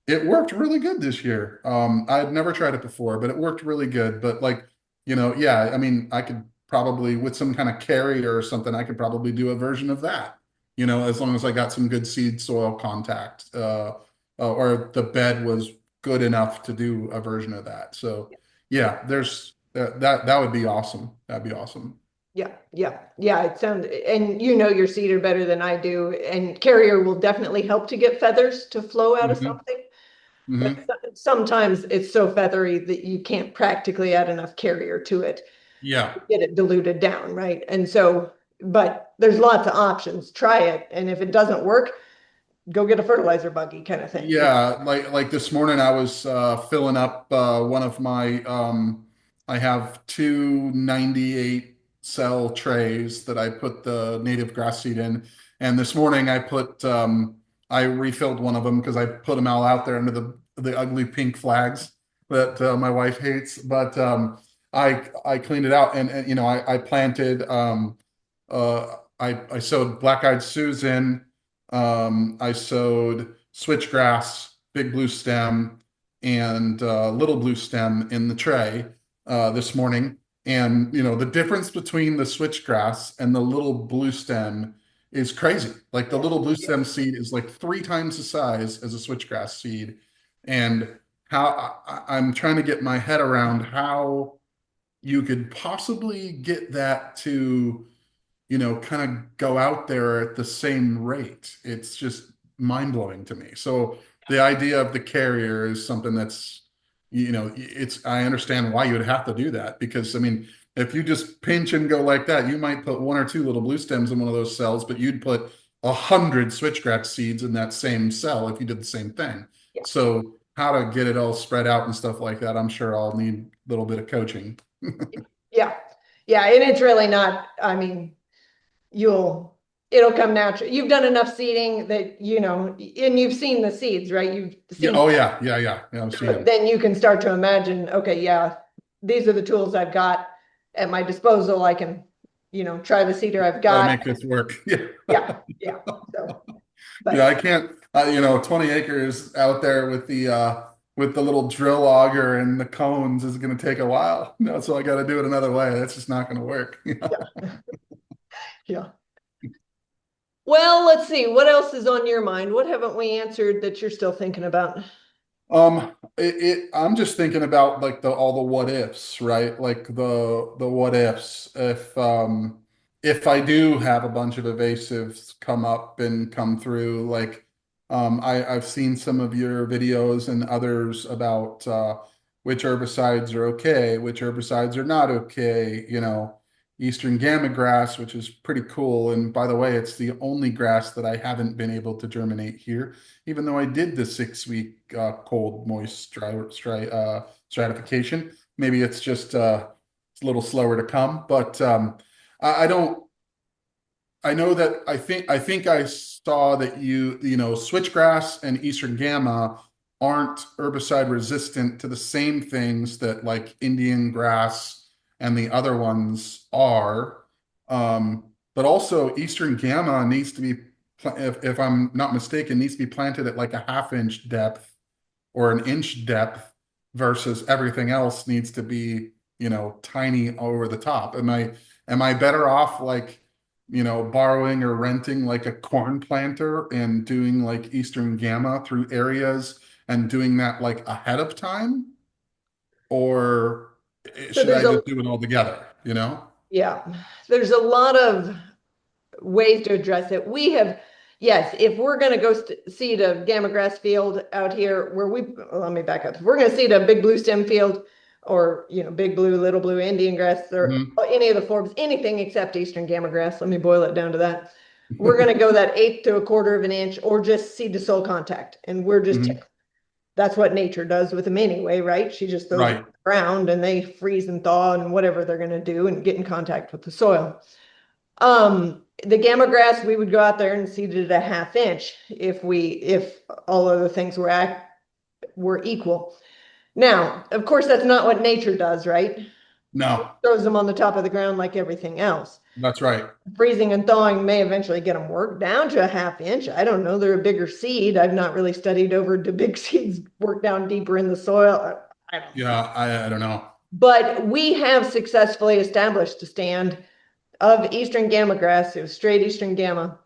It worked really good this year. I had never tried it before, but it worked really good. But like, yeah, I mean, I could probably with some kind of carrier or something, I could probably do a version of that, as long as I got some good seed soil contact, or the bed was good enough to do a version of that. So yeah, there's that would be awesome. That'd be awesome. Yeah, yeah, yeah. It sounds, and you know your cedar better than I do. And carrier will definitely help to get feathers to flow out of Hmm. something. But Hmm. sometimes it's so feathery that you can't practically add enough carrier to it Yeah. to get it diluted down, right? And so, but there's lots of options. Try it, and if it doesn't work, go get a fertilizer buggy kind of thing. Yeah, like this morning I was filling up one of my I have two 98 cell trays that I put the native grass seed in. And this morning I refilled one of them because I put them all out there under the ugly pink flags that my wife hates. But I cleaned it out, and I planted I sowed black-eyed Susan, I sowed switchgrass, big blue stem, and little blue stem in the tray this morning. And the difference between the switchgrass and the little blue stem is crazy. Like the Yeah, little blue yeah, stem seed is like 3 times the size as a switchgrass seed. And I'm trying to get my head around how you could possibly get that to kind of go out there at the same rate. It's just mind blowing to me. So the idea of the carrier is something that's, I understand why you would have to do that because, I mean, if you just pinch and go like that, you might put one or two little blue stems in one of those cells, but you'd put 100 switchgrass seeds in that same cell if you did the same thing. yeah, So how to get it all spread out and stuff like that, I'm sure I'll need a little bit of coaching. yeah, yeah. And it's really not. I mean, you'll it'll come natural. You've done enough seeding that and you've seen the seeds, right? You've Yeah. seen Oh yeah. Yeah. Yeah. Yeah. I've seen them. then you can start to imagine, okay, yeah, these are the tools I've got at my disposal. I can, try the cedar I've Got to got. make this work. Yeah. Yeah, yeah. So, Yeah, but I can't, 20 acres out there with the little drill auger and the cones is going to take a while. So I got to do it another way. That's just not going to work. yeah, yeah. Well, let's see. What else is on your mind? What haven't we answered that you're still thinking about? I'm just thinking about like all the what ifs, right? Like the what ifs. If I do have a bunch of evasives come up and come through, like I've seen some of your videos and others about which herbicides are okay, which herbicides are not okay, Eastern gamma grass, which is pretty cool. And by the way, it's the only grass that I haven't been able to germinate here even though I did the 6 week cold, moist stratification. Maybe it's a little slower to come, but I don't. I know that I think I saw that switchgrass and Eastern gamma aren't herbicide resistant to the same things that like Indian grass and the other ones are. But also Eastern gamma needs to be, if I'm not mistaken, needs to be planted at like a half-inch depth or an inch depth versus everything else needs to be, tiny over the top. Am I better off like, borrowing or renting like a corn planter and doing like Eastern gamma through areas and doing that like ahead of time? Or So should I just do it all together, yeah, there's a lot of ways to address it. We have, yes, if we're going to go seed a gamma grass field out here where let me back up. If we're going to seed a big blue stem field or, big blue, little blue Indian grass or Mhm. any of the forbs, anything except Eastern gamma grass, let me boil it down to that. We're going to go that eighth to a quarter of an inch or just seed to soil contact. And we're just, Mhm. that's what nature does with them anyway, right? She just throws them on Right. the ground and they freeze and thaw and whatever they're going to do and get in contact with the soil. The gamma grass, we would go out there and seed it a half inch if all other things were equal. Now, of course, that's not what nature does, right? No, Throws them on the top of the ground like everything else. that's right. Freezing and thawing may eventually get them worked down to a half inch. I don't know. They're a bigger seed. I've not really studied over do big seeds work down deeper in the soil. I don't know. Yeah, I don't know. But we have successfully established a stand of Eastern Gamma grass, it was straight Eastern Gamma,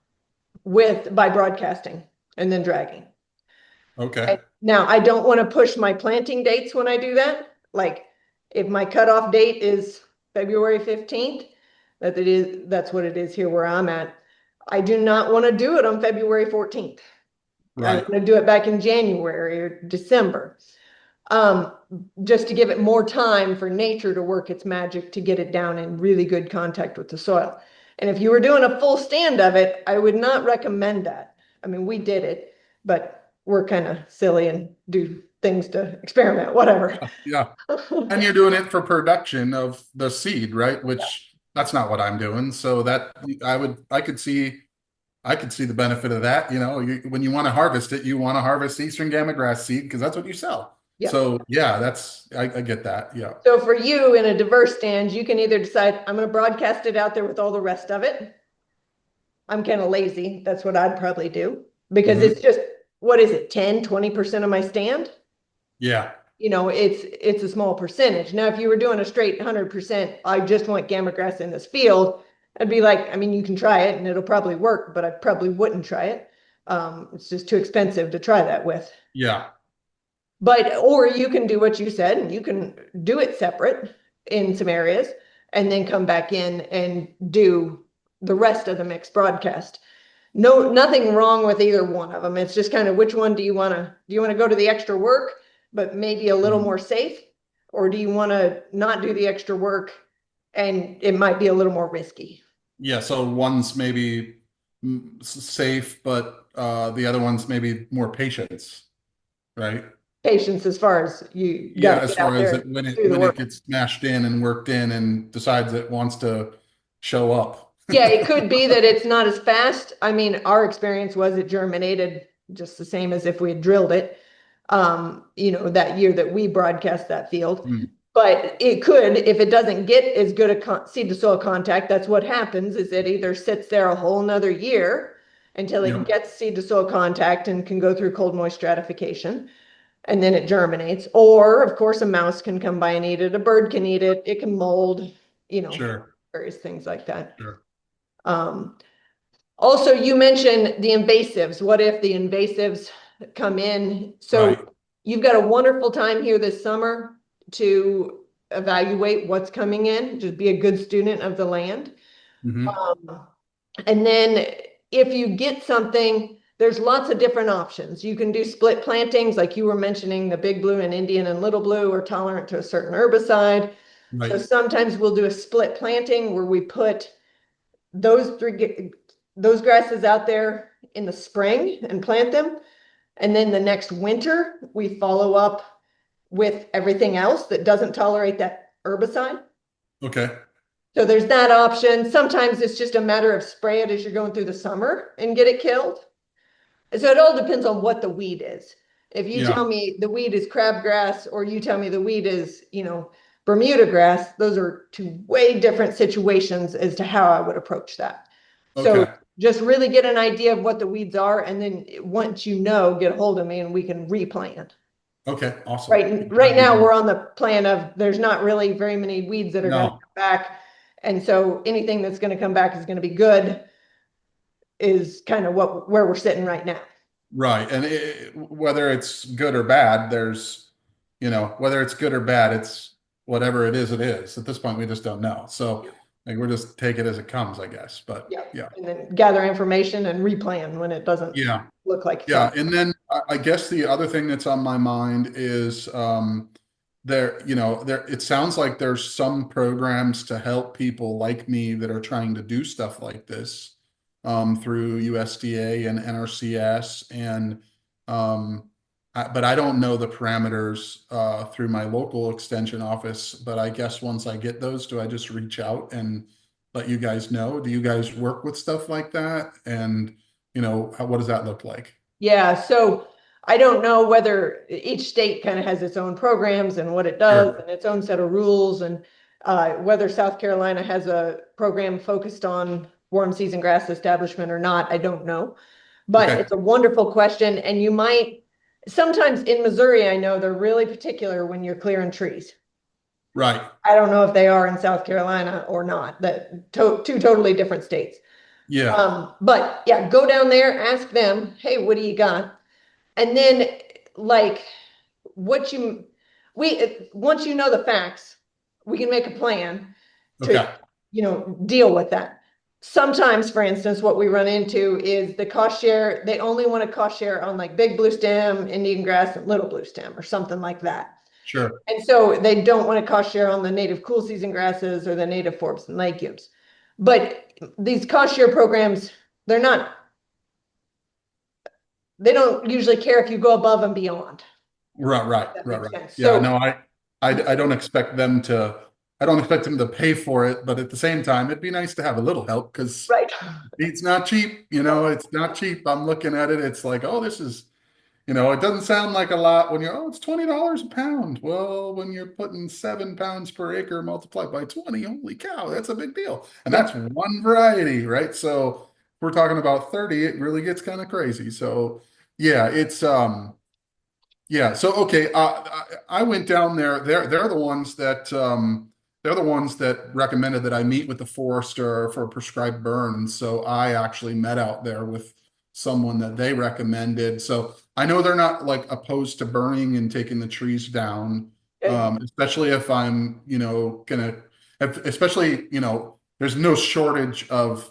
with by broadcasting and then dragging. Okay. Now, I don't want to push my planting dates when I do that. Like if my cutoff date is February 15th, that's what it is here where I'm at. I do not want to do it on February 14th. I Right. want to do it back in January or December. Um, just to give it more time for nature to work its magic to get it down in really good contact with the soil. And if you were doing a full stand of it, I would not recommend that. I mean, we did it, but we're kind of silly and do things to experiment, whatever. Yeah. And you're doing it for production of the seed, right? Which that's not what I'm doing. So that I could see the benefit of that. When you want to harvest it, you want to harvest Eastern Gamma grass seed because that's what you sell. Yeah. So yeah, I get that. Yeah. So for you in a diverse stand, you can either decide I'm going to broadcast it out there with all the rest of it. I'm kind of lazy. That's what I'd probably do because Hmm. it's just, what is it, 10, 20% of my stand? Yeah. It's a small percentage. Now, if you were doing a straight 100%, I just want gamma grass in this field, I'd be like, I mean, you can try it and it'll probably work, but I probably wouldn't try it. It's just too expensive to try that with. Yeah. But, or you can do what you said and you can do it separate in some areas and then come back in and do the rest of the mixed broadcast. No, nothing wrong with either one of them. It's just kind of which one do you want to go to the extra work, but maybe a little Mhm. more safe? Or do you want to not do the extra work and it might be a little more risky? Yeah. So one's maybe safe, but the other one's maybe more patience, right? Patience as far as you got Yeah, to as get far out as there and it when it do the when it work. gets smashed in and worked in and decides it wants to show up. Yeah, it could be that it's not as fast. I mean, our experience was it germinated just the same as if we had drilled it, that year that we broadcast that field. Hmm. But it could, if it doesn't get as good a seed to soil contact, that's what happens is it either sits there a whole nother year until it Yep. gets seed to soil contact and can go through cold moist stratification and then it germinates. Or of course a mouse can come by and eat it, a bird can eat it, it can mold, Sure. various things like that. Sure. Um, Also, you mentioned the invasives. What if the invasives come in? Right. So you've got a wonderful time here this summer to evaluate what's coming in. Just be a good student of the land. Hmm. Um, and then if you get something, there's lots of different options. You can do split plantings, like you were mentioning, the big blue and Indian and little blue are tolerant to a certain herbicide. So Right. sometimes we'll do a split planting where we put those those grasses out there in the spring and plant them. And then the next winter, we follow up with everything else that doesn't tolerate that herbicide. Okay. So there's that option. Sometimes it's just a matter of spray it as you're going through the summer and get it killed. So it all depends on what the weed is. If you tell Yeah. me the weed is crabgrass or you tell me the weed is, Bermuda grass, those are two way different situations as to how I would approach that. So Okay. just really get an idea of what the weeds are. And then once you know, get a hold of me and we can replant. Okay. Awesome. Right now we're on the plan of there's not really very many weeds that are going to No. come back. And so anything that's going to come back is going to be good is kind of where we're sitting right now. Right. And whether it's good or bad, whether it's good or bad, it's whatever it is, it is. At this point, we just don't know. So like, we'll just take it as it comes, I guess. But Yeah. yeah. And then gather information and replan when it doesn't Yeah. look like it's Yeah. on. And then I guess the other thing that's on my mind is it sounds like there's some programs to help people like me that are trying to do stuff like this through USDA and NRCS. And but I don't know the parameters through my local extension office. But I guess once I get those, do I just reach out and let you guys know? Do you guys work with stuff like that? And what does that look like? Yeah. So I don't know whether each state kind of has its own programs and what it does Sure. and its own set of rules. And Whether South Carolina has a program focused on warm season grass establishment or not, I don't know. But Okay. it's a wonderful question. And you might, sometimes in Missouri, I know they're really particular when you're clearing trees. Right. I don't know if they are in South Carolina or not, that two totally different states. Yeah. But yeah, go down there, ask them, hey, what do you got? And then like what you we once you know the facts, we can make a plan to, Okay. deal with that. Sometimes, for instance, what we run into is the cost share, they only want to cost share on like big blue stem, Indian grass, and little blue stem or something like that. Sure. And so they don't want to cost share on the native cool season grasses or the native forbs and legumes. But these cost share programs, they're not, they don't usually care if you go above and beyond. Right, right, That right, makes right. sense. Yeah, So, no, I don't expect them to, I don't expect them to pay for it, but at the same time, it'd be nice to have a little help because right. it's not cheap, it's not cheap. I'm looking at it, it's like, oh, this is, it doesn't sound like a lot when you're, oh, it's $20 a pound. Well, when you're putting 7 pounds per acre multiplied by 20, holy cow, that's a big deal. And that's Yep. one variety, right? So if we're talking about 30, it really gets kind of crazy. So yeah, yeah. So okay, I went down there. They're the ones that they're the ones that recommended that I meet with the forester for a prescribed burn. And so I actually met out there with someone that they recommended. So I know they're not like opposed to burning and taking the trees down, Okay. especially if I'm, gonna, especially, there's no shortage of,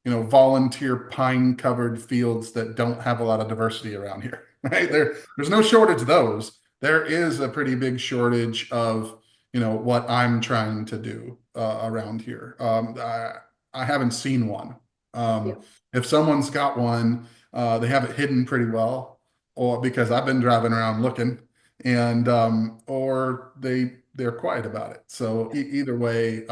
volunteer pine covered fields that don't have a lot of diversity around here. Right? There's no shortage of those. There is a pretty big shortage of, what I'm trying to do around here. I haven't seen one. Yeah. If someone's got one, they have it hidden pretty well, or because I've been driving around looking, and or they're quiet about it. So either way,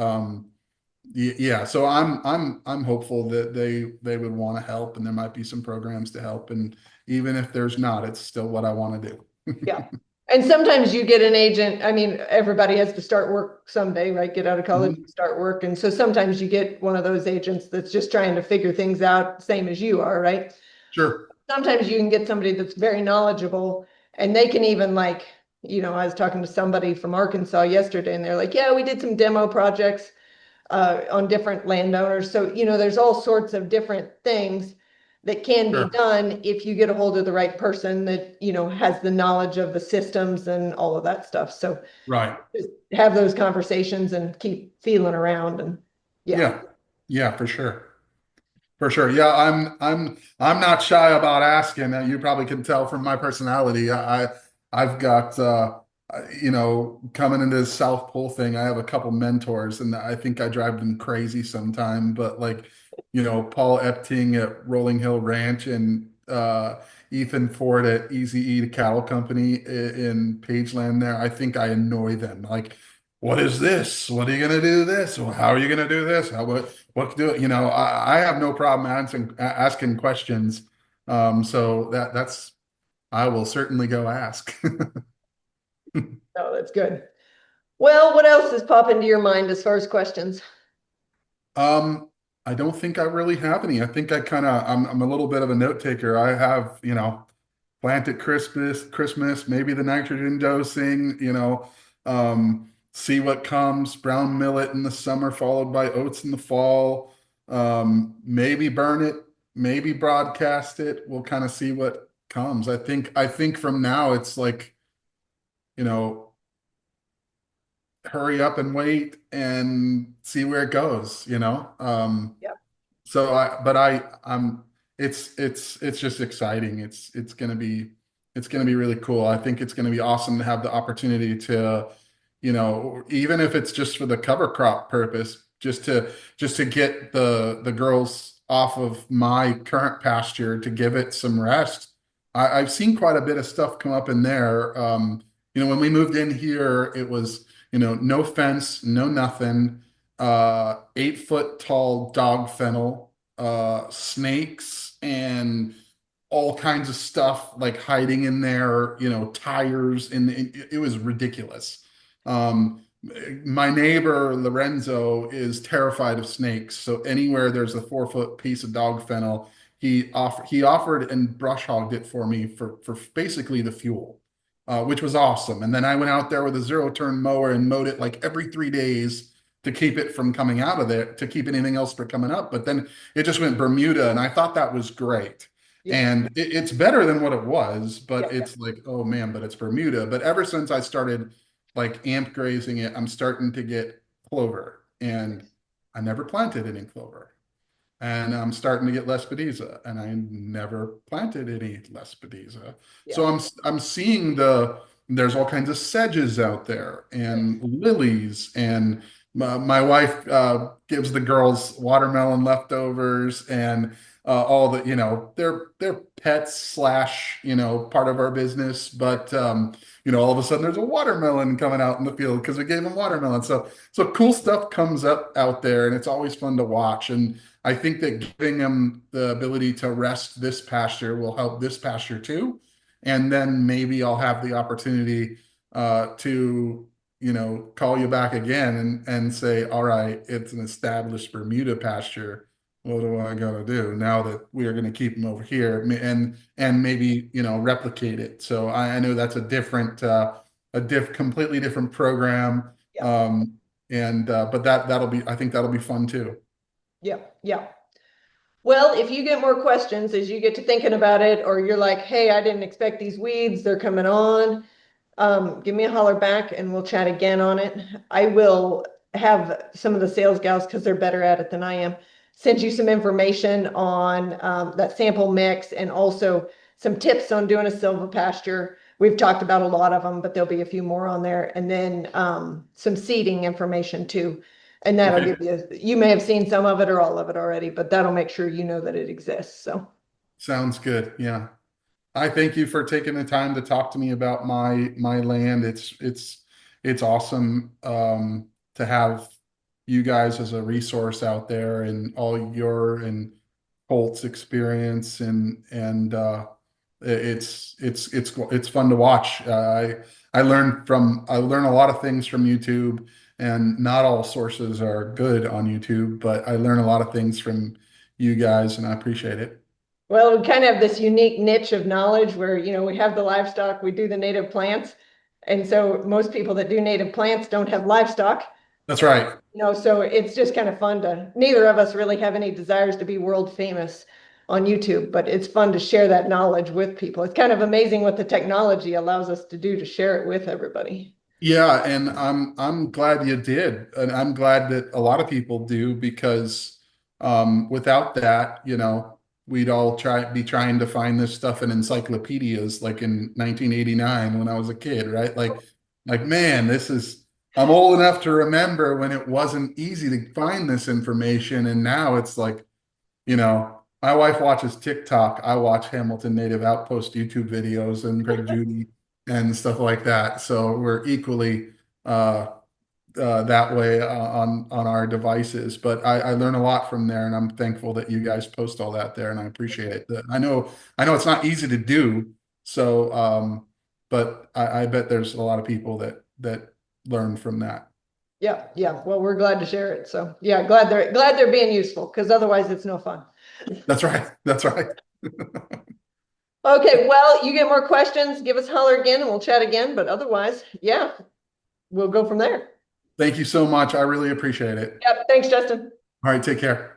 yeah. So I'm hopeful that they would want to help, and there might be some programs to help, and even if there's not, it's still what I want to do. Yeah. And sometimes you get an agent. I mean, everybody has to start work someday, right? Get out of college Mhm. and start work. And so sometimes you get one of those agents that's just trying to figure things out, same as you are, right? Sure. Sometimes you can get somebody that's very knowledgeable and they can even like, I was talking to somebody from Arkansas yesterday and they're like, yeah, we did some demo projects on different landowners. So, there's all sorts of different things that can be Sure. done if you get a hold of the right person that, has the knowledge of the systems and all of that stuff. So Right. just have those conversations and keep feeling around and yeah. Yeah. Yeah, for sure. For sure. Yeah, I'm not shy about asking. You probably can tell from my personality. I've got coming into this South Pole thing, I have a couple mentors and I think I drive them crazy sometime, but like, Paul Epting at Rolling Hill Ranch and Ethan Ford at Easy Eat Cattle Company in Pageland there, I think I annoy them. Like, what is this? What are you gonna do this? Well, how are you gonna do this? What do it? I have no problem asking questions. So that's I will certainly go ask. Oh, that's good. Well, what else is popping to your mind as far as questions? Um, I don't think I really have any. I think I'm a little bit of a note taker. I have, plant at Christmas, maybe the nitrogen dosing, see what comes, brown millet in the summer, followed by oats in the fall. Maybe burn it, maybe broadcast it. We'll kind of see what comes. I think from now it's like, you know, hurry up and wait and see where it goes. Yep. So it's just exciting. It's gonna be really cool. I think it's gonna be awesome to have the opportunity to, even if it's just for the cover crop purpose, just to get the girls off of my current pasture to give it some rest. I've seen quite a bit of stuff come up in there. When we moved in here, it was, no fence, no nothing, 8 foot tall dog fennel, snakes and all kinds of stuff like hiding in there, tires, and it was ridiculous. my neighbor Lorenzo is terrified of snakes. So anywhere there's a 4 foot piece of dog fennel, he offered and brush hogged it for me for basically the fuel, which was awesome. And then I went out there with a 0 turn mower and mowed it like every 3 days to keep it from coming out of there, to keep anything else from coming up. But then it just went Bermuda, and I thought that was great. Yeah. And it's better than what it was, Yeah. but it's like, oh man, but it's Bermuda. But ever since I started like amp grazing it, I'm starting to get clover, and I never planted any clover. And I'm starting to get Lespedeza, and I never planted any Lespedeza. Yeah. So I'm seeing there's all kinds of sedges out there and Yes. lilies, and my wife gives the girls watermelon leftovers, and all the, they're pets slash, part of our business. But all of a sudden there's a watermelon coming out in the field because we gave them watermelon. So cool stuff comes up out there, and it's always fun to watch. And I think that giving them the ability to rest this pasture will help this pasture too. And then maybe I'll have the opportunity to, call you back again and say, all right, it's an established Bermuda pasture. What do I got to do now that we are going to keep them over here, and maybe, replicate it? So I know that's a different, completely different program. Yeah. But that'll be, I think that'll be fun too. Yeah. Yeah. Well, if you get more questions as you get to thinking about it, or you're like, hey, I didn't expect these weeds, they're coming on, give me a holler back and we'll chat again on it. I will have some of the sales gals, because they're better at it than I am, send you some information on that sample mix, and also some tips on doing a silvopasture. We've talked about a lot of them, but there'll be a few more on there. And then some seeding information too. And that'll Okay. give you, you may have seen some of it or all of it already, but that'll make sure you know that it exists. So, Sounds good. Yeah. I thank you for taking the time to talk to me about my land. It's awesome to have you guys as a resource out there, and all your and Colt's experience, and it's fun to watch. I learn a lot of things from YouTube, and not all sources are good on YouTube, but I learn a lot of things from you guys, and I appreciate it. well, we kind of have this unique niche of knowledge where, we have the livestock, we do the native plants. And so most people that do native plants don't have livestock. That's right. So it's just kind of fun neither of us really have any desires to be world famous on YouTube, but it's fun to share that knowledge with people. It's kind of amazing what the technology allows us to do to share it with everybody. Yeah, and I'm glad you did, and I'm glad that a lot of people do, because without that, we'd all be trying to find this stuff in encyclopedias like in 1989 when I was a kid, right? Like man, I'm old enough to remember when it wasn't easy to find this information, and now it's like, my wife watches TikTok. I watch Hamilton Native Outpost YouTube videos and Greg Judy and stuff like that. So we're equally uh, that way on our devices. But I learn a lot from there, and I'm thankful that you guys post all that there, and I appreciate it. I know it's not easy to do. So, but I bet there's a lot of people that learn from that. Yeah, yeah. Well, we're glad to share it. So yeah, glad they're being useful, because otherwise it's no fun. That's right. That's right. Okay, well, you get more questions, give us a holler again and we'll chat again. But otherwise, yeah, we'll go from there. Thank you so much. I really appreciate it. Yep. Thanks, Justin. All right, take care.